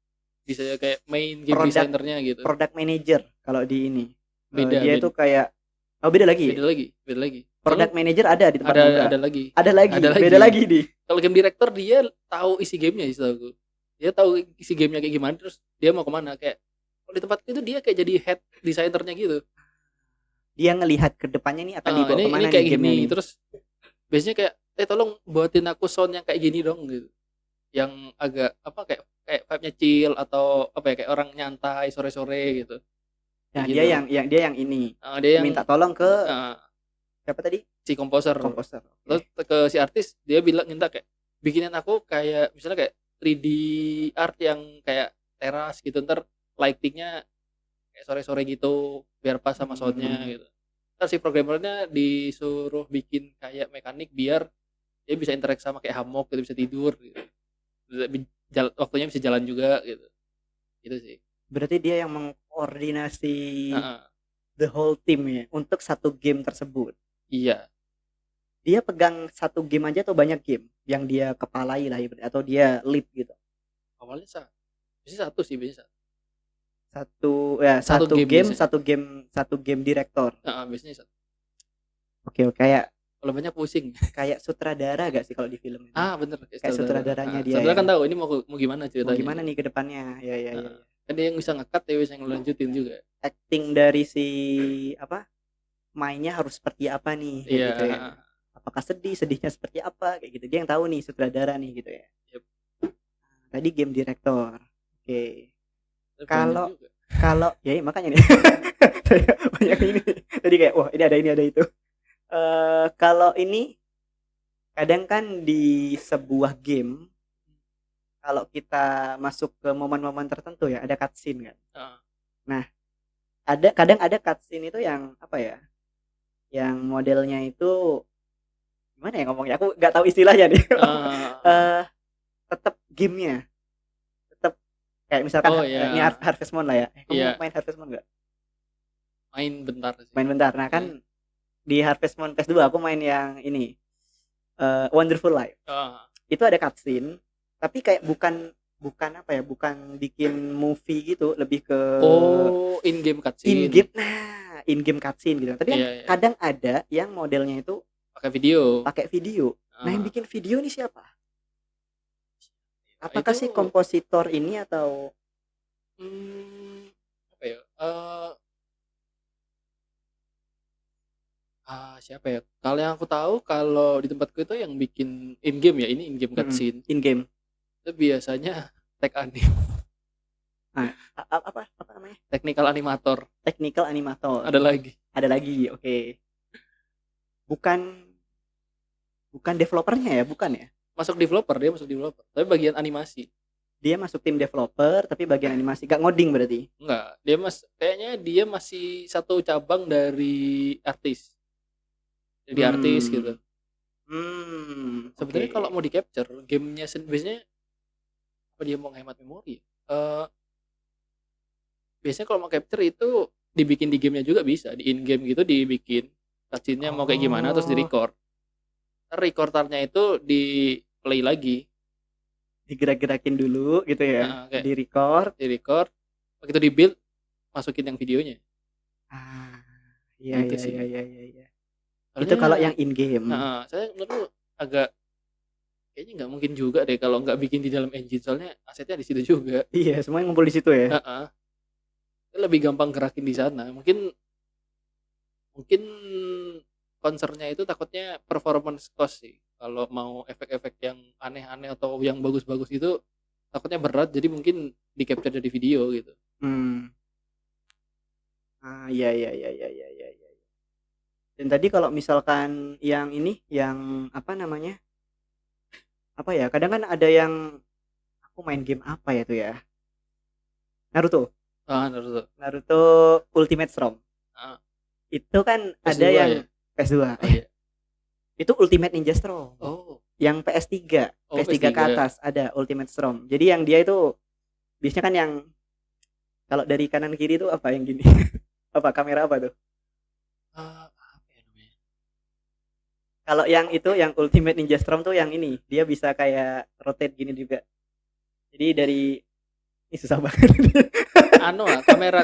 bisa kayak main game designernya gitu. Product manager kalau di ini. Beda. Dia itu kayak beda lagi. Beda lagi. Product manager ada di tempat ada lagi. Beda lagi nih. Kalau game director dia tahu isi gamenya sih tahu. Dia tahu isi gamenya kayak gimana, terus dia mau kemana. Kayak kalau di tempat itu dia kayak jadi head designernya gitu. Dia ngelihat ke depannya nih akan dibawa kemana ini kayak nih gini. nih. Terus biasanya kayak tolong buatin aku sound yang kayak gini dong gitu. Yang agak apa kayak vibe-nya chill atau apa ya kayak orang nyantai sore-sore gitu. Nah, gitu. dia yang ini. Dia yang minta tolong ke siapa tadi? Si komposer. Terus ke si artis dia minta kayak bikinin aku kayak misalnya kayak 3D art yang kayak teras gitu, ntar lightingnya kayak sore-sore gitu biar pas sama soundnya gitu. Ntar si programmernya disuruh bikin kayak mekanik biar dia bisa interaksi sama kayak hammock gitu, bisa tidur gitu. Waktunya bisa jalan juga gitu. Gitu sih. Berarti dia yang mengkoordinasi the whole team ya untuk satu game tersebut. Iya. Dia pegang satu game aja atau banyak game yang dia kepalai lah atau dia lead gitu? Awalnya bisa satu sih biasa. Satu game director. Biasanya satu. Oke, kayak kalau banyak pusing. Kayak sutradara gak sih kalau di film itu? Bener. Kayak sutradaranya dia. Sutradara kan tahu ini mau gimana ceritanya. Mau gimana nih ke depannya? Ya. Kan dia yang bisa nge-cut, dia bisa ngelanjutin juga. Acting dari si mainnya harus seperti apa nih gitu ya. apakah sedihnya seperti apa kayak gitu. Dia yang tahu nih, sutradara nih gitu ya. Yep. Tadi game director. Oke. Banyak Kalau juga. kalau ya makanya nih. Banyak ini. Tadi kayak wah ini ada itu. Kalau ini kadang kan di sebuah game kalau kita masuk ke momen-momen tertentu ya ada cutscene kan. Heeh. Nah, kadang ada cutscene itu yang apa ya? Yang modelnya itu gimana ya ngomongnya? Aku nggak tahu istilahnya nih. Heeh. Tetap gamenya, tetap kayak misalkan Oh ini ya, Harvest Moon lah ya. Kamu iya, main Harvest Moon nggak? main bentar sih. Main bentar. Nah Iya. kan di Harvest Moon PS2 aku main yang ini Wonderful Life. Heeh. Itu ada cutscene, tapi kayak bukan apa ya? Bukan bikin movie gitu, lebih ke Oh, in-game cutscene. in-game cutscene gitu. Tapi kan Iya, iya. kadang ada yang modelnya itu Pakai video. pakai video. Nah, yang Heeh. bikin video ini siapa? Apakah Itu si kompositor ini atau apa ya? Siapa ya? Kalau yang aku tahu kalau di tempatku itu yang bikin in-game ya, ini in-game cutscene. in-game? Itu biasanya tech anim, Nah, apa namanya? technical animator. Technical animator. Ada lagi. Ada lagi, oke. Bukan developernya ya, bukan ya? Dia masuk developer. Tapi bagian animasi. Dia masuk tim developer tapi bagian animasi, gak ngoding berarti. Enggak, kayaknya dia masih satu cabang dari artis. Jadi artis gitu. Sebenarnya Oke. kalau mau di capture gamenya biasanya apa dia mau hemat memori? Biasanya kalau mau capture itu dibikin di gamenya juga bisa, di in game gitu dibikin cutscene-nya mau kayak gimana terus di record. Recordernya itu di play lagi, Digerak-gerakin dulu gitu ya. kayak Di record. begitu di build masukin yang videonya. Iya Gitu iya sih. iya. Itu kalau yang in game. Saya menurut agak kayaknya nggak mungkin juga deh kalau nggak bikin di dalam engine, soalnya asetnya di situ juga. Iya, semuanya ngumpul di situ ya. Lebih gampang gerakin di sana. Mungkin concernnya itu takutnya performance cost sih. Kalau mau efek-efek yang aneh-aneh atau yang bagus-bagus itu takutnya berat, jadi mungkin di capture jadi video gitu. Iya. Dan tadi kalau misalkan yang ini, yang apa namanya? Apa ya? Kadang kan ada yang aku main game apa ya tuh ya? Naruto. Naruto Ultimate Storm. Itu kan PS2 ada yang ya? PS2. Oh, iya. Itu Ultimate Ninja Storm. Oh. Yang PS3. PS3 ke atas ada Ultimate Storm. Jadi yang dia itu biasanya kan yang kalau dari kanan kiri itu apa yang gini? Apa kamera apa tuh? Apa ya namanya? Kalau yang itu yang Ultimate Ninja Storm tuh yang ini, dia bisa kayak rotate gini juga. Jadi dari ini susah banget.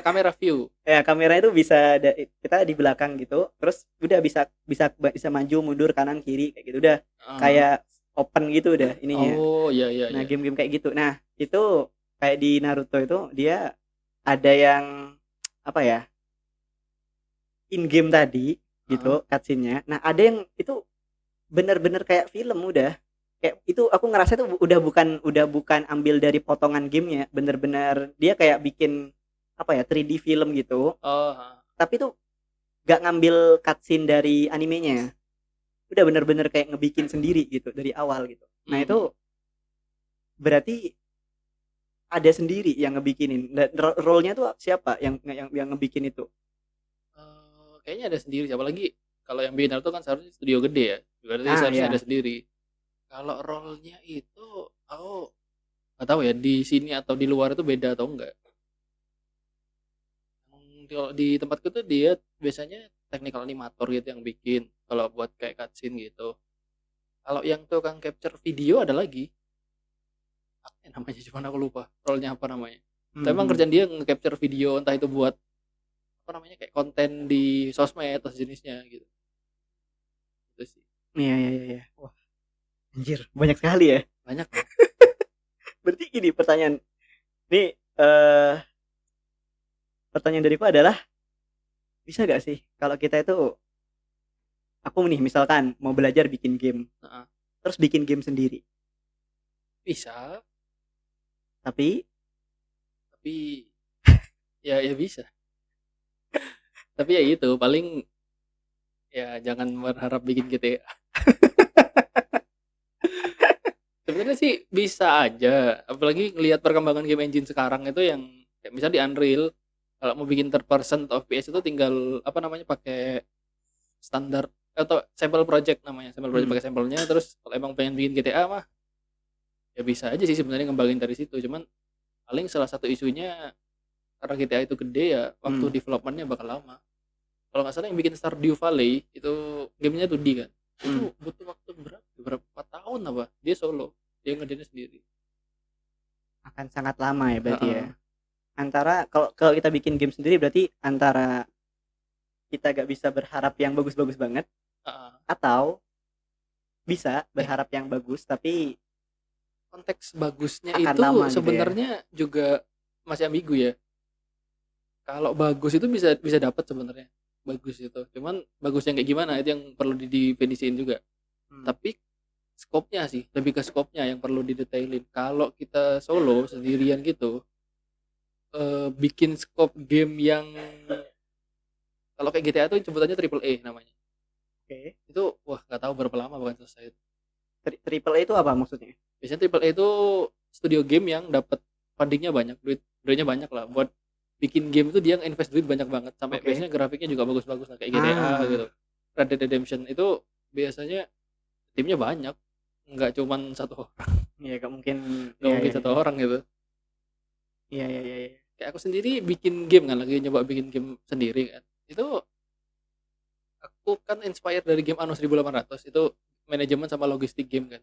Kamera view. Ya, kamera itu bisa kita di belakang gitu, terus udah bisa maju mundur kanan kiri kayak gitu udah. Kayak open gitu udah ininya. Oh, iya. Nah, game-game kayak gitu. Nah, itu kayak di Naruto itu dia ada yang apa ya? In game tadi gitu cutscene-nya. Nah, ada yang itu bener-bener kayak film udah. Kayak itu aku ngerasa itu udah bukan ambil dari potongan gamenya, bener-bener dia kayak bikin apa ya 3D film gitu. Tapi tuh gak ngambil cutscene dari animenya, udah bener-bener kayak ngebikin sendiri gitu dari awal gitu. Nah itu berarti ada sendiri yang ngebikinin. Role-nya tuh siapa yang ngebikin itu? Kayaknya ada sendiri, apalagi kalau yang bikin Naruto kan seharusnya studio gede ya, berarti seharusnya ada sendiri. Kalau role-nya itu aku nggak tahu ya di sini atau di luar itu beda atau enggak. Di tempatku tuh dia biasanya technical animator gitu yang bikin kalau buat kayak cutscene gitu. Kalau yang tukang capture video ada lagi. Apa ya namanya, cuma aku lupa role-nya apa namanya. Tapi emang kerjaan dia nge-capture video, entah itu buat apa namanya kayak konten di sosmed atau jenisnya gitu. Itu sih. Iya. Wah. Anjir, banyak sekali ya. Banyak. Berarti gini pertanyaan. Nih pertanyaan dariku adalah bisa gak sih kalau kita itu aku nih misalkan mau belajar bikin game, Heeh. terus bikin game sendiri, Bisa, tapi tapi ya bisa. Tapi ya gitu, paling ya jangan berharap bikin GTA. Sebenarnya sih bisa aja, apalagi ngelihat perkembangan game engine sekarang itu yang kayak misalnya di Unreal, kalau mau bikin third person atau FPS itu tinggal apa namanya pakai standar atau sample project namanya, sample project hmm, pakai sampelnya, terus kalau emang pengen bikin GTA mah ya bisa aja sih sebenarnya ngembangin dari situ. Cuman paling salah satu isunya karena GTA itu gede ya waktu hmm, developmentnya bakal lama. Kalau nggak salah yang bikin Stardew Valley itu gamenya 2D kan, itu hmm, butuh waktu berapa tahun apa dia solo, dia ngerjainnya sendiri. akan sangat lama ya berarti ya. Heeh, Antara kalau kalau kita bikin game sendiri berarti antara kita gak bisa berharap yang bagus-bagus banget, heeh. atau bisa Eh, berharap yang bagus tapi konteks bagusnya akan itu lama gitu ya. sebenarnya juga masih ambigu ya. Kalau bagus itu bisa bisa dapat sebenarnya, bagus itu. Cuman bagus yang kayak gimana itu yang perlu didefinisiin juga. Hmm. Tapi skopnya sih, lebih ke skopnya yang perlu didetailin. Kalau kita solo sendirian gitu, bikin skop game yang kalau kayak GTA tuh sebutannya triple A namanya. Oke. Itu wah nggak tahu berapa lama bahkan selesai. Triple A itu apa maksudnya? Biasanya triple A itu studio game yang dapat fundingnya banyak, duitnya banyak lah buat bikin game itu dia invest duit banyak banget sampai Oke. biasanya grafiknya juga bagus-bagus lah kayak GTA gitu. Ah, Red Dead Redemption itu biasanya timnya banyak, nggak cuman satu orang, iya gak mungkin. nggak Iya mungkin iya satu orang gitu. iya iya iya. Iya. Kayak aku sendiri bikin game kan, lagi nyoba bikin game sendiri kan. Itu aku kan inspired dari game Anno 1800 itu manajemen sama logistik game kan.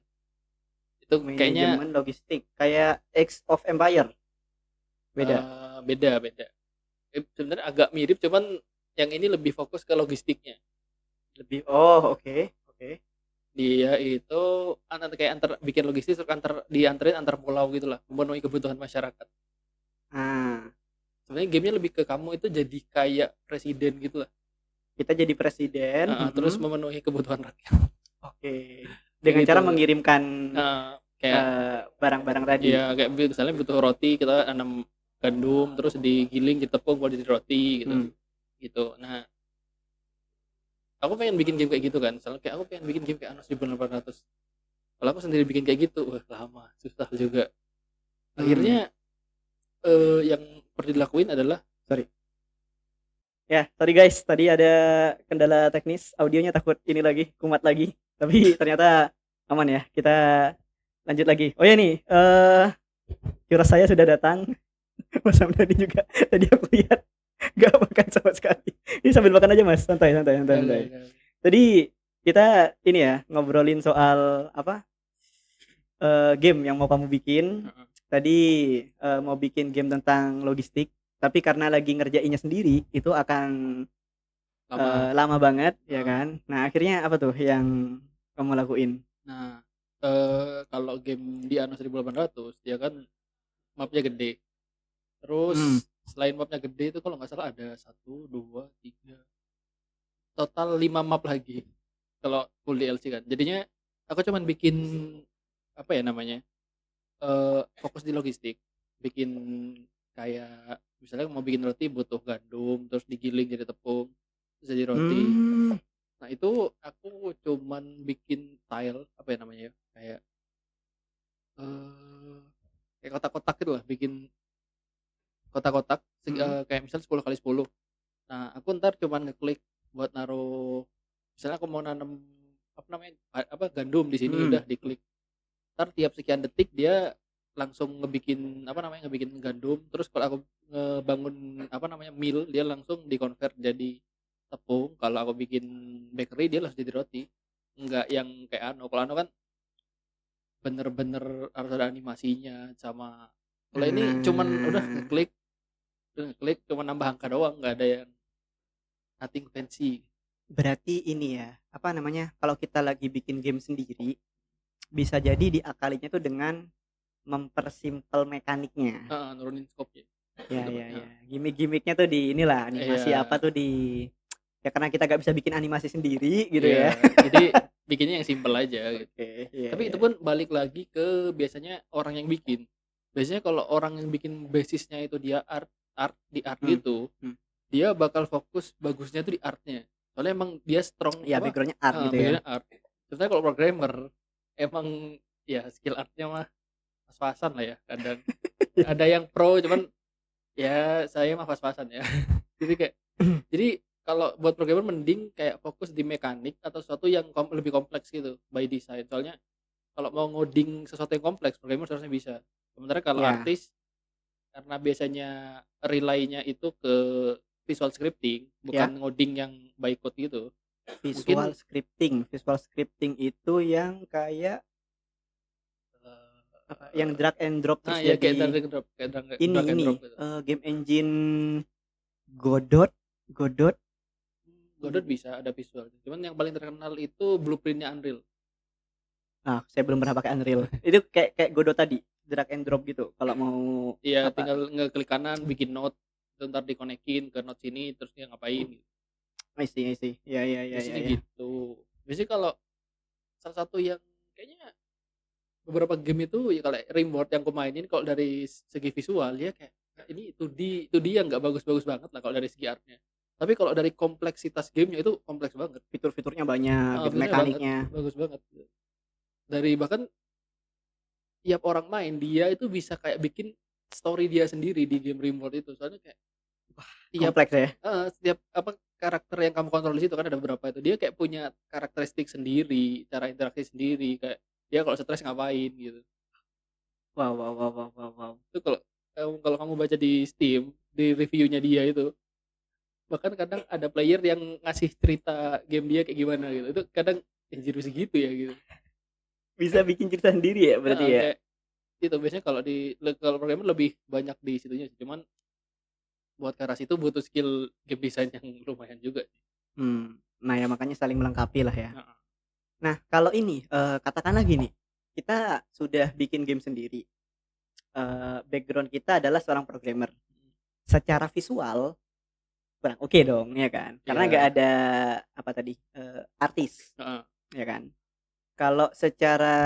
Itu kayaknya Manajemen logistik kayak Age of Empire. Beda. beda. Sebenarnya agak mirip cuman yang ini lebih fokus ke logistiknya. Lebih oh oke. Oke. Dia itu kayak antar bikin logistik terus dianterin antar pulau gitu lah, memenuhi kebutuhan masyarakat. Ah, Sebenarnya gamenya lebih ke kamu itu jadi kayak presiden gitu lah. kita jadi presiden. Terus Mhm. memenuhi kebutuhan rakyat. Oke. Kayak Dengan gitu. cara mengirimkan Kayak barang-barang tadi. ya kayak misalnya butuh roti kita tanam gandum terus digiling jadi tepung buat jadi roti gitu. Hmm. Gitu. Nah, aku pengen bikin game kayak gitu kan. Misalnya kayak aku pengen bikin game kayak Anno 1800. Kalau aku sendiri bikin kayak gitu, wah lama, susah juga. Hmm. Akhirnya yang perlu dilakuin adalah Sorry. Ya, sorry guys, tadi ada kendala teknis, audionya takut ini lagi, kumat lagi. Tapi ternyata aman ya. Kita lanjut lagi. Oh ya nih, Kira saya sudah datang. Mas Hamdani juga. Tadi aku lihat gak makan sama sekali. Ini sambil makan aja Mas, santai santai santai santai. Tadi kita ini ya ngobrolin soal apa? Game yang mau kamu bikin. Tadi mau bikin game tentang logistik, tapi karena lagi ngerjainnya sendiri itu akan lama. lama banget ya Heeh. kan. Nah, akhirnya apa tuh yang kamu lakuin? Nah, kalau game di Anno 1800 dia kan mapnya gede. Hmm. Terus selain mapnya gede itu kalau nggak salah ada 1, 2, 3, total 5 map lagi kalau full DLC kan. Jadinya aku cuman bikin apa ya namanya? Fokus di logistik. Bikin kayak misalnya mau bikin roti butuh gandum, terus digiling jadi tepung, terus jadi roti. Hmm. Nah, itu aku cuman bikin tile apa ya namanya ya? Kayak eh kayak kotak-kotak gitu lah, bikin kotak-kotak Hmm. kayak misalnya 10 kali 10. Nah, aku ntar cuman ngeklik buat naruh misalnya aku mau nanam apa namanya? Apa gandum di sini Hmm. udah diklik. Ntar tiap sekian detik dia langsung ngebikin apa namanya? Ngebikin gandum, terus kalau aku ngebangun apa namanya? Mill, dia langsung di-convert jadi tepung. Kalau aku bikin bakery dia langsung jadi roti. Enggak yang kayak Ano. Kalau Ano kan bener-bener harus ada animasinya sama kalau ini cuman Ah, udah ngeklik cuman nambah angka doang, nggak ada yang nothing fancy. berarti ini ya, apa namanya? Kalau kita lagi bikin game sendiri, bisa jadi diakalinya tuh dengan mempersimpel mekaniknya. Nurunin scope-nya Ya itu ya ya. ya. Gimik-gimiknya tuh di inilah animasi apa Iya, tuh Ya karena kita nggak bisa bikin animasi sendiri gitu Iya, ya. jadi bikinnya yang simpel aja gitu. Oke, iya Tapi iya. itu pun balik lagi ke biasanya orang yang bikin. Biasanya kalau orang yang bikin basisnya itu dia di art Hmm, gitu, hmm. dia bakal fokus bagusnya tuh di artnya. Soalnya emang dia strong Ya backgroundnya art gitu ya. backgroundnya art. Sebenarnya kalau programmer emang ya skill artnya mah pas-pasan lah ya kadang. Ada yang pro cuman ya saya mah pas-pasan ya. Jadi kayak jadi kalau buat programmer mending kayak fokus di mekanik atau sesuatu yang lebih kompleks gitu by design. Soalnya kalau mau ngoding sesuatu yang kompleks, programmer seharusnya bisa. Sementara kalau Ya, artis karena biasanya rely-nya itu ke visual scripting, ya. bukan ngoding yang by code gitu. Visual Mungkin scripting. Visual scripting itu yang kayak apa? Yang drag and drop nah terus ya kayak jadi drag and drop, kayak drag and ini drop gitu. game engine Godot, Godot. Godot bisa ada visual. Cuman yang paling terkenal itu blueprintnya Unreal. Ah, saya belum pernah pakai Unreal. Itu kayak kayak Godot tadi, drag and drop gitu. Kalau mau Iya, apa? tinggal ngeklik kanan bikin node, ntar dikonekin ke node sini terus dia ngapain gitu. I see. Ya ya ya ya Biasanya ya. gitu. Biasanya kalau salah satu yang kayaknya beberapa game itu ya kalau Rimworld yang aku mainin kalau dari segi visual ya kayak ini 2D yang nggak bagus-bagus banget lah kalau dari segi artnya. Tapi kalau dari kompleksitas gamenya itu kompleks banget. Fitur-fiturnya banyak gitu, Fiturnya banget, mekaniknya. bagus banget. Dari bahkan tiap orang main dia itu bisa kayak bikin story dia sendiri di game Rimworld itu. Soalnya kayak tiap Kompleks ya. setiap apa karakter yang kamu kontrol di situ kan ada beberapa itu. Dia kayak punya karakteristik sendiri, cara interaksi sendiri kayak dia kalau stres ngapain gitu. Wow wow wow wow wow wow. Itu kalau kamu baca di Steam, di reviewnya dia itu, bahkan kadang ada player yang ngasih cerita game dia kayak gimana gitu. Itu kadang anjir bisa gitu ya gitu. Bisa bikin cerita sendiri ya berarti ya. Kayak itu biasanya kalau programmer lebih banyak di situnya sih. Cuman buat ke arah situ butuh skill game design yang lumayan juga sih. Nah ya makanya saling melengkapi lah ya. Heeh. Nah kalau ini katakanlah gini, kita sudah bikin game sendiri. Background kita adalah seorang programmer. Secara visual kurang oke dong, ya kan? Karena nggak Iya, ada apa tadi artis, heeh. ya kan? Kalau secara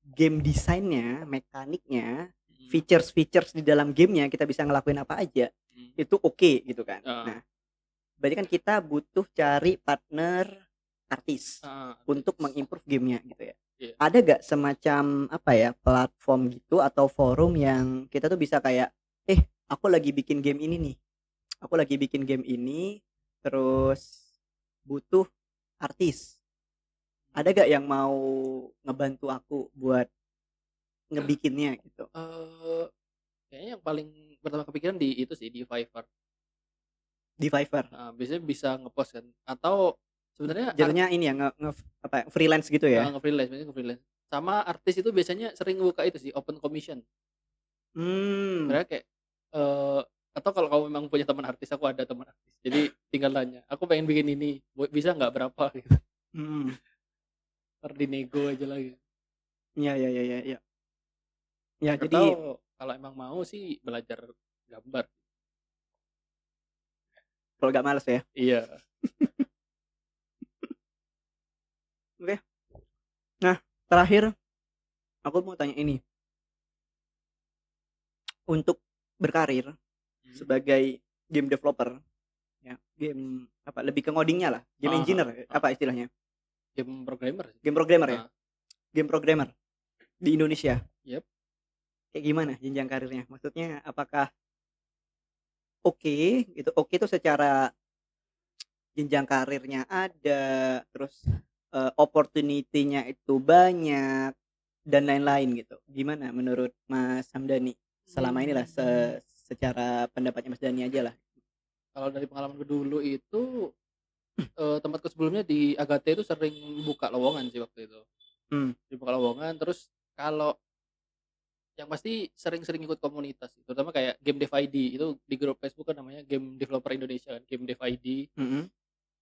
game desainnya, mekaniknya, Mhm, features-features di dalam gamenya kita bisa ngelakuin apa aja, mhm. itu oke gitu kan. Heeh, Nah, berarti kan kita butuh cari partner artis untuk artis. mengimprove gamenya gitu ya. Iya. Ada gak semacam apa ya platform gitu atau forum yang kita tuh bisa kayak, aku lagi bikin game ini nih, aku lagi bikin game ini, terus butuh artis. Ada gak yang mau ngebantu aku buat ngebikinnya gitu? Eee, Kayaknya yang paling pertama kepikiran di itu sih, di Fiverr. Di Fiverr. Biasanya bisa ngepost kan atau sebenarnya Jatuhnya ini ya apa freelance gitu ya? nge-freelance, biasanya nge-freelance. Sama artis itu biasanya sering buka itu sih, open commission. Hmm. Sebenarnya kayak, eee, atau kalau kamu memang punya teman artis, aku ada teman artis. Jadi tinggal tanya, "Aku pengen bikin ini, bisa nggak berapa?" Gitu. Mhm. Entar dinego aja lah gitu. Iya iya iya iya iya. Ya Atau jadi kalau emang mau sih belajar gambar. kalau nggak males ya. Iya. Oke. Nah, terakhir aku mau tanya ini, untuk berkarir Mhm. sebagai game developer ya, game apa, lebih ke ngodingnya lah, game Heeh heeh engineer heeh. apa istilahnya? Game programmer sih. Game programmer ya? Heeh. Game programmer di Indonesia, Yap. kayak gimana jenjang karirnya? Maksudnya apakah oke gitu, oke itu secara jenjang karirnya ada, terus, opportunity-nya itu banyak, dan lain-lain gitu. Gimana menurut Mas Hamdani? Selama inilah secara pendapatnya Mas Dani aja lah. Kalau dari pengalamanku dulu itu, tempatku sebelumnya di Agate itu sering buka lowongan sih waktu itu. Mmm, Dibuka lowongan terus kalau yang pasti sering-sering ikut komunitas, terutama kayak Game Dev ID, itu di grup Facebook kan namanya Game Developer Indonesia kan, Game Dev ID, mhm.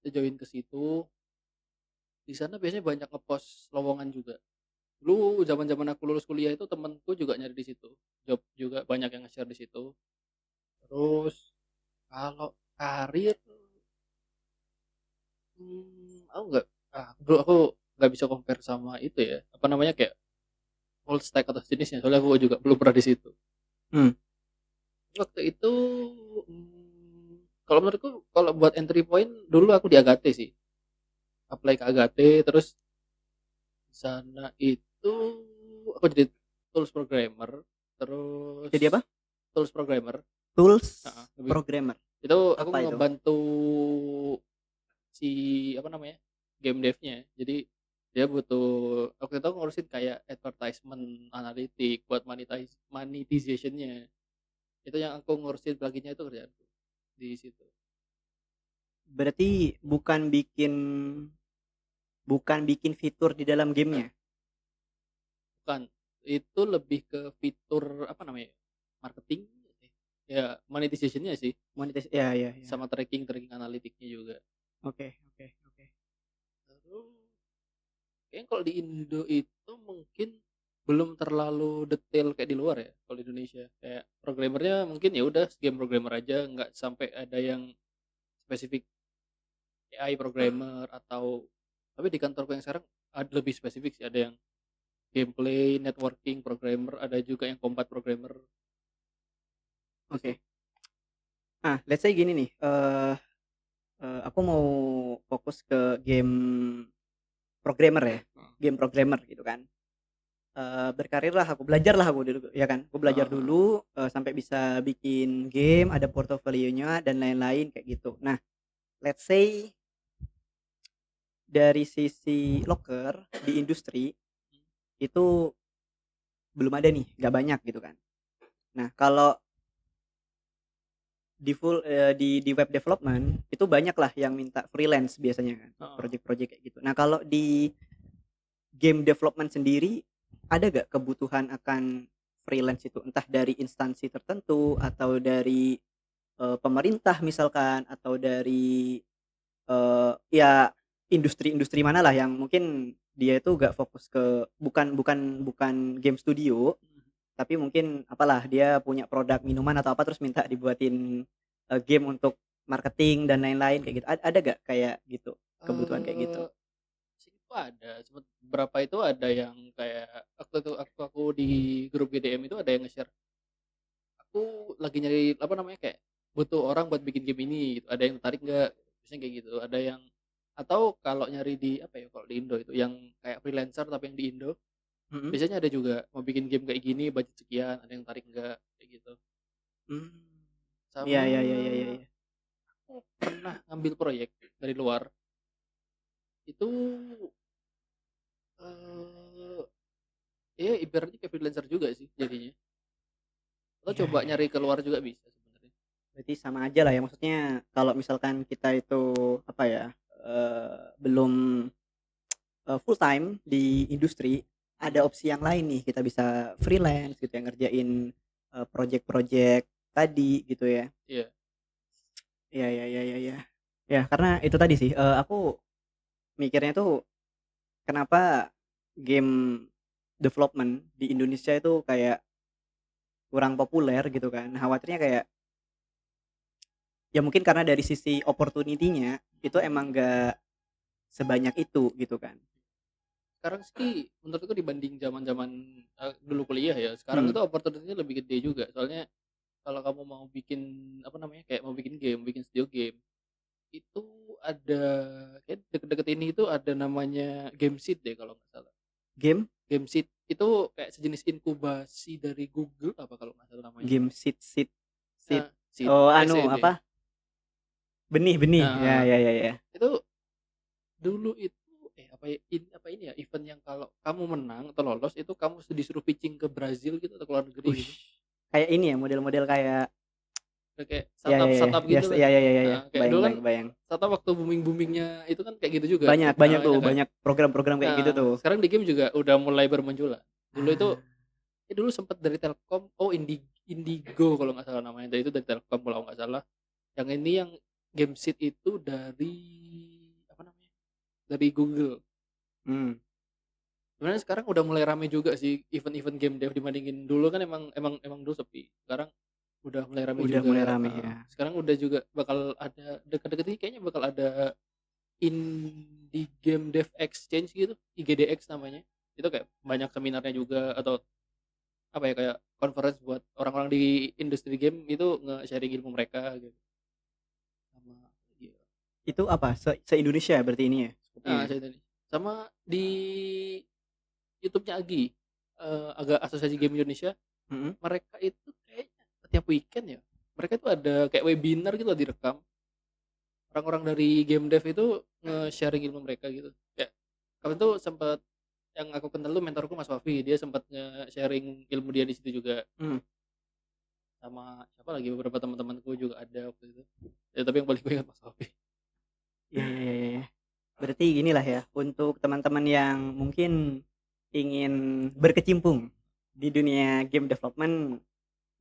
itu join ke situ, di sana biasanya banyak ngepost lowongan juga. Dulu zaman-zaman aku lulus kuliah itu temenku juga nyari di situ, job juga banyak yang nge-share di situ. Terus kalau karir, Aku nggak bro, aku nggak bisa compare sama itu ya, apa namanya, kayak full stack atau jenisnya, soalnya aku juga belum pernah di situ. Hmm. Waktu itu, kalau menurutku kalau buat entry point dulu aku di Agate sih, apply ke Agate, terus di sana itu aku jadi tools programmer, terus Jadi apa? tools programmer, Tools lebih programmer. itu aku Apa itu? ngebantu si apa namanya, game devnya. Jadi dia butuh, waktu itu aku ngurusin kayak advertisement analitik buat monetization-nya. Itu yang aku ngurusin pluginnya, itu kerjaanku di situ. Berarti bukan bikin fitur di dalam gamenya. Bukan, itu lebih ke fitur apa namanya, marketing ya, monetization-nya sih, Monetis ya ya ya. sama tracking tracking analitiknya juga. Oke oke oke. Terus kayaknya kalau di Indo itu mungkin belum terlalu detail kayak di luar ya. Kalau di Indonesia kayak programmernya mungkin ya udah game programmer aja, nggak sampai ada yang spesifik AI programmer atau, tapi di kantorku yang sekarang ada lebih spesifik sih, ada yang gameplay networking programmer, ada juga yang combat programmer itu sih. Oke. Nah, let's say gini nih, aku mau fokus ke game programmer ya, Heeh. game programmer gitu kan. Berkarirlah aku, belajarlah aku dulu ya kan. Aku belajar Heeh, heeh. dulu, sampai bisa bikin game, ada portofolionya dan lain-lain kayak gitu. Nah, let's say dari sisi loker di industri itu belum ada nih, nggak banyak gitu kan. Nah, kalau di web development itu banyak lah yang minta freelance biasanya kan, Heeh. project-project kayak gitu. Nah, kalau di game development sendiri ada gak kebutuhan akan freelance itu? Entah dari instansi tertentu atau dari, pemerintah misalkan atau dari, ya industri-industri mana lah yang mungkin dia itu gak fokus ke bukan game studio, tapi mungkin apalah dia punya produk minuman atau apa terus minta dibuatin, game untuk marketing dan lain-lain kayak gitu. Ada gak kayak gitu, kebutuhan kayak gitu? Eh, sini tuh ada, sempet beberapa itu ada yang kayak waktu aku di grup GDM itu ada yang nge-share, aku lagi nyari apa namanya, kayak butuh orang buat bikin game ini gitu, ada yang tertarik nggak, biasanya kayak gitu, ada yang, atau kalau nyari di apa ya, kalau di Indo itu yang kayak freelancer tapi yang di Indo, Mhm. biasanya ada juga mau bikin game kayak gini budget sekian, ada yang tarik nggak, kayak gitu. Mmm. Iya Sama iya iya iya iya iya. aku pernah ngambil proyek dari luar itu, eh ya ibaratnya kayak freelancer juga sih jadinya, atau Iya coba iya nyari iya. keluar juga bisa sebenarnya. Berarti sama aja lah ya, maksudnya kalau misalkan kita itu, apa ya, belum, full time di industri, ada Hmm, opsi yang lain nih, kita bisa freelance gitu ya, ngerjain, project-project tadi gitu ya. iya. Iya iya iya iya iya. Ya karena itu tadi sih, aku mikirnya tuh kenapa game development di Indonesia itu kayak kurang populer gitu kan, khawatirnya kayak ya mungkin karena dari sisi opportunity-nya, itu emang nggak sebanyak itu gitu kan. Sekarang sih menurutku dibanding zaman-zaman, dulu kuliah ya, sekarang Mhm itu opportunity-nya lebih gede juga. Soalnya kalau kamu mau bikin apa namanya, kayak mau bikin game, bikin studio game, itu ada kayak deket-deket ini itu ada namanya Game Seed deh kalau nggak salah. game Game Seed itu kayak sejenis inkubasi dari Google apa kalau nggak salah namanya. game seed Seed, oh anu SEED. apa, benih-benih, ya Nah, ya ya ya. itu dulu itu apa ini ya, event yang kalau kamu menang atau lolos itu kamu disuruh pitching ke Brazil gitu atau ke luar negeri gitu. Ush, kayak ini ya model-model kayak Udah kayak ya ya ya startup ya gitu lah. ya ya ya ya ya, Kayak kebayang dulu kan kebayang kebayang. startup waktu booming-boomingnya itu kan kayak gitu juga, Banyak banyak tuh, ya kan. banyak program-program kayak gitu tuh. Sekarang di game juga udah mulai bermunculan. Dulu itu, Ah, dulu sempat dari Telkom, Indigo kalau nggak salah namanya, itu dari Telkom kalau nggak salah. Yang ini yang Game Seed itu dari apa namanya, dari Google. mmm, Sebenarnya sekarang udah mulai rame juga sih event-event game dev, dibandingin dulu kan emang emang emang dulu sepi. Sekarang udah mulai rame udah mulai juga, rame heeh. ya. Sekarang udah juga bakal ada dekat-dekat ini, kayaknya bakal ada Indie Game Dev Exchange gitu, IGDX namanya. Itu kayak banyak seminarnya juga, atau apa ya, kayak conference buat orang-orang di industri game itu nge-sharing ilmu mereka gitu. Sama iya. Itu apa? Se-Indonesia berarti ini ya skupnya? Saya tadi. Sama di YouTube-nya Agi, agak Asosiasi Game Indonesia, Mhm. mereka itu kayaknya setiap weekend ya, mereka itu ada kayak webinar gitu loh, direkam. Orang-orang dari game dev itu nge-sharing ilmu mereka gitu. Kayak kemarin tuh sempat, yang aku kenal tuh mentorku Mas Wafi, dia sempat nge-sharing ilmu dia di situ juga. Hmm. Sama siapa lagi, beberapa teman-temanku juga ada waktu itu. Ya, tapi yang paling gue ingat Mas Wafi. Ya. Berarti inilah ya, untuk teman-teman yang mungkin ingin berkecimpung di dunia game development,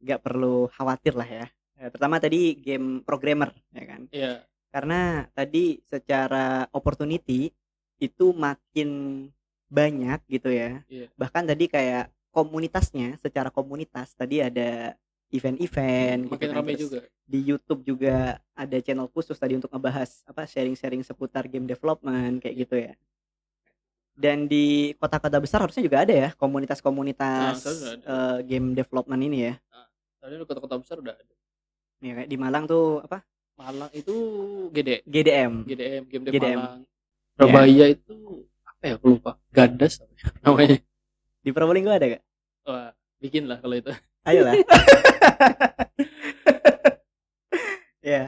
nggak perlu khawatir lah ya. Pertama tadi game programmer ya kan, Iya, karena tadi secara opportunity itu makin banyak gitu ya. iya. Bahkan tadi kayak komunitasnya, secara komunitas tadi ada event-event gitu Makin kan, ramai terus juga. di YouTube juga ada channel khusus tadi untuk ngebahas apa, sharing-sharing seputar game development kayak Iya. gitu ya. Dan di kota-kota besar harusnya juga ada ya Nah, komunitas-komunitas sekarang udah ada. game development ini ya. Nah, sekarang di kota-kota besar udah ada. Ya kayak di Malang tuh apa? Malang itu GDM. GDM, Game Dev GDM. Malang. Surabaya itu apa ya, aku lupa. Gadas apa ya namanya. Di Probolinggo ada gak? Wah, bikin lah kalau itu. Ayolah. Ya.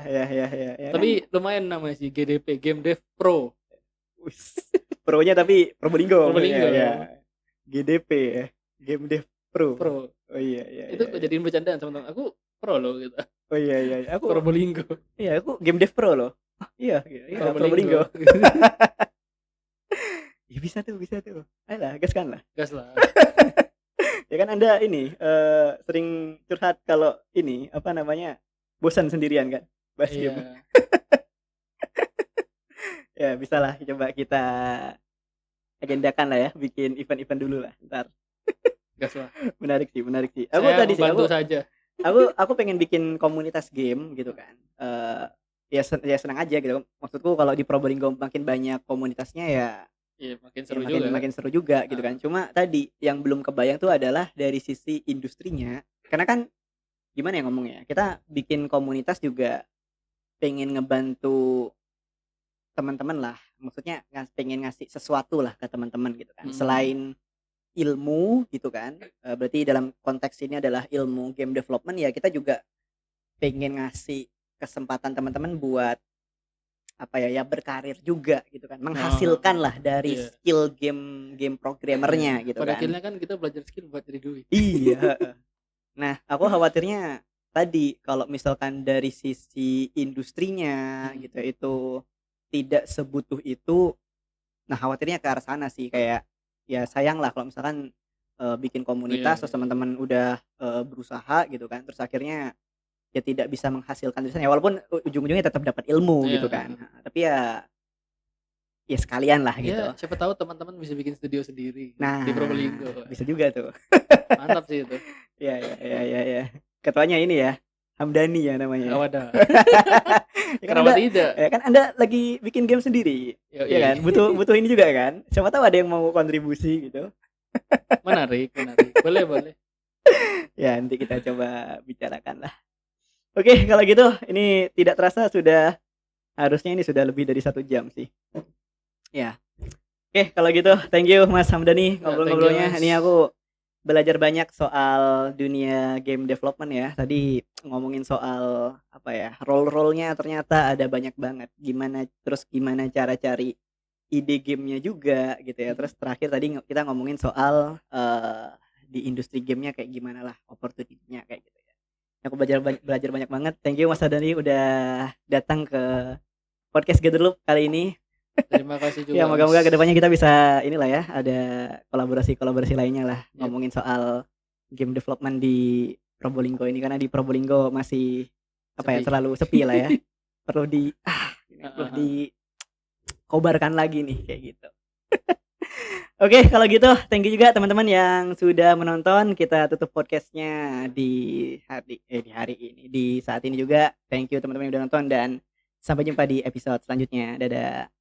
Tapi lumayan namanya sih, GDP, Game Dev Pro. Wis. Pro-nya tapi Probolinggo. Probolinggo. Ya. GDP ya. Game Dev Pro. Pro. Oh iya. Itu jadiin bercandaan sama teman aku, pro loh gitu. Oh iya. Aku Probolinggo. Iya, aku Game Dev Pro loh. Oh, iya, Probolinggo. Ya bisa tuh. Ayolah, gaskan lah. Gas lah. Ya kan Anda ini sering curhat kalau ini apa namanya, bosan sendirian kan bahas game. Iya. Ya bisa lah, coba kita agendakan lah ya, bikin event-event dulu lah ntar. Gas lah. Menarik sih. Aku Saya tadi sih membantu saja. aku pengen bikin komunitas game gitu kan. Ya senang aja gitu. Maksudku kalau di Probolinggo makin banyak komunitasnya ya Iya, makin ya seru makin juga. makin seru juga gitu kan. Cuma tadi yang belum kebayang tuh adalah dari sisi industrinya. Karena kan gimana ya ngomongnya? Kita bikin komunitas juga pengen ngebantu teman-teman lah. Maksudnya pengen ngasih sesuatu lah ke teman-teman gitu kan. Selain ilmu gitu kan. Berarti dalam konteks ini adalah ilmu game development, ya kita juga pengen ngasih kesempatan teman-teman buat apa ya berkarir juga gitu kan, menghasilkan lah dari Iya. skill game programmernya gitu Pada kan. akhirnya kan kita belajar skill buat jadi duit. Iya. Nah, aku khawatirnya tadi kalau misalkan dari sisi industrinya gitu ya, itu tidak sebutuh itu. Nah, khawatirnya ke arah sana sih, kayak ya sayang lah kalau misalkan bikin komunitas terus teman-teman udah berusaha gitu kan, terus akhirnya ya tidak bisa menghasilkan di sana, walaupun ujung-ujungnya tetap dapat ilmu gitu kan. Tapi ya sekalian lah gitu. Ya, siapa tahu teman-teman bisa bikin studio sendiri Nah, di Probolinggo. bisa juga tuh. Mantap sih itu. Ya. Ketuanya ini ya, Hamdani ya namanya. Wadah. Ya kan Kenapa Anda, tidak? ya kan Anda lagi bikin game sendiri. Ya kan? Butuh ini juga kan. Siapa tahu ada yang mau kontribusi gitu. Menarik. Boleh. Ya, nanti kita coba bicarakan lah. Oke, kalau gitu ini tidak terasa harusnya ini sudah lebih dari 1 jam sih. Ya. Oke, kalau gitu thank you Mas Hamdani ngobrol-ngobrolnya. Ini aku belajar banyak soal dunia game development ya. Tadi ngomongin soal apa ya, role-nya ternyata ada banyak banget. Gimana cara cari ide gamenya juga gitu ya. Terus terakhir tadi kita ngomongin soal di industri gamenya kayak gimana lah opportunity-nya kayak gitu ya. Aku belajar banyak banget. Thank you Mas Hamdani udah datang ke podcast Gather Loop kali ini. Terima kasih juga. Ya, moga-moga kedepannya kita bisa inilah ya, ada kolaborasi lainnya lah, ngomongin soal game development di Probolinggo ini, karena di Probolinggo masih apa ya, terlalu sepi lah ya. Perlu dikobarkan lagi nih kayak gitu. Oke, kalau gitu thank you juga teman-teman yang sudah menonton. Kita tutup podcastnya di hari ini, di saat ini juga. Thank you teman-teman yang udah nonton, dan sampai jumpa di episode selanjutnya. Dadah.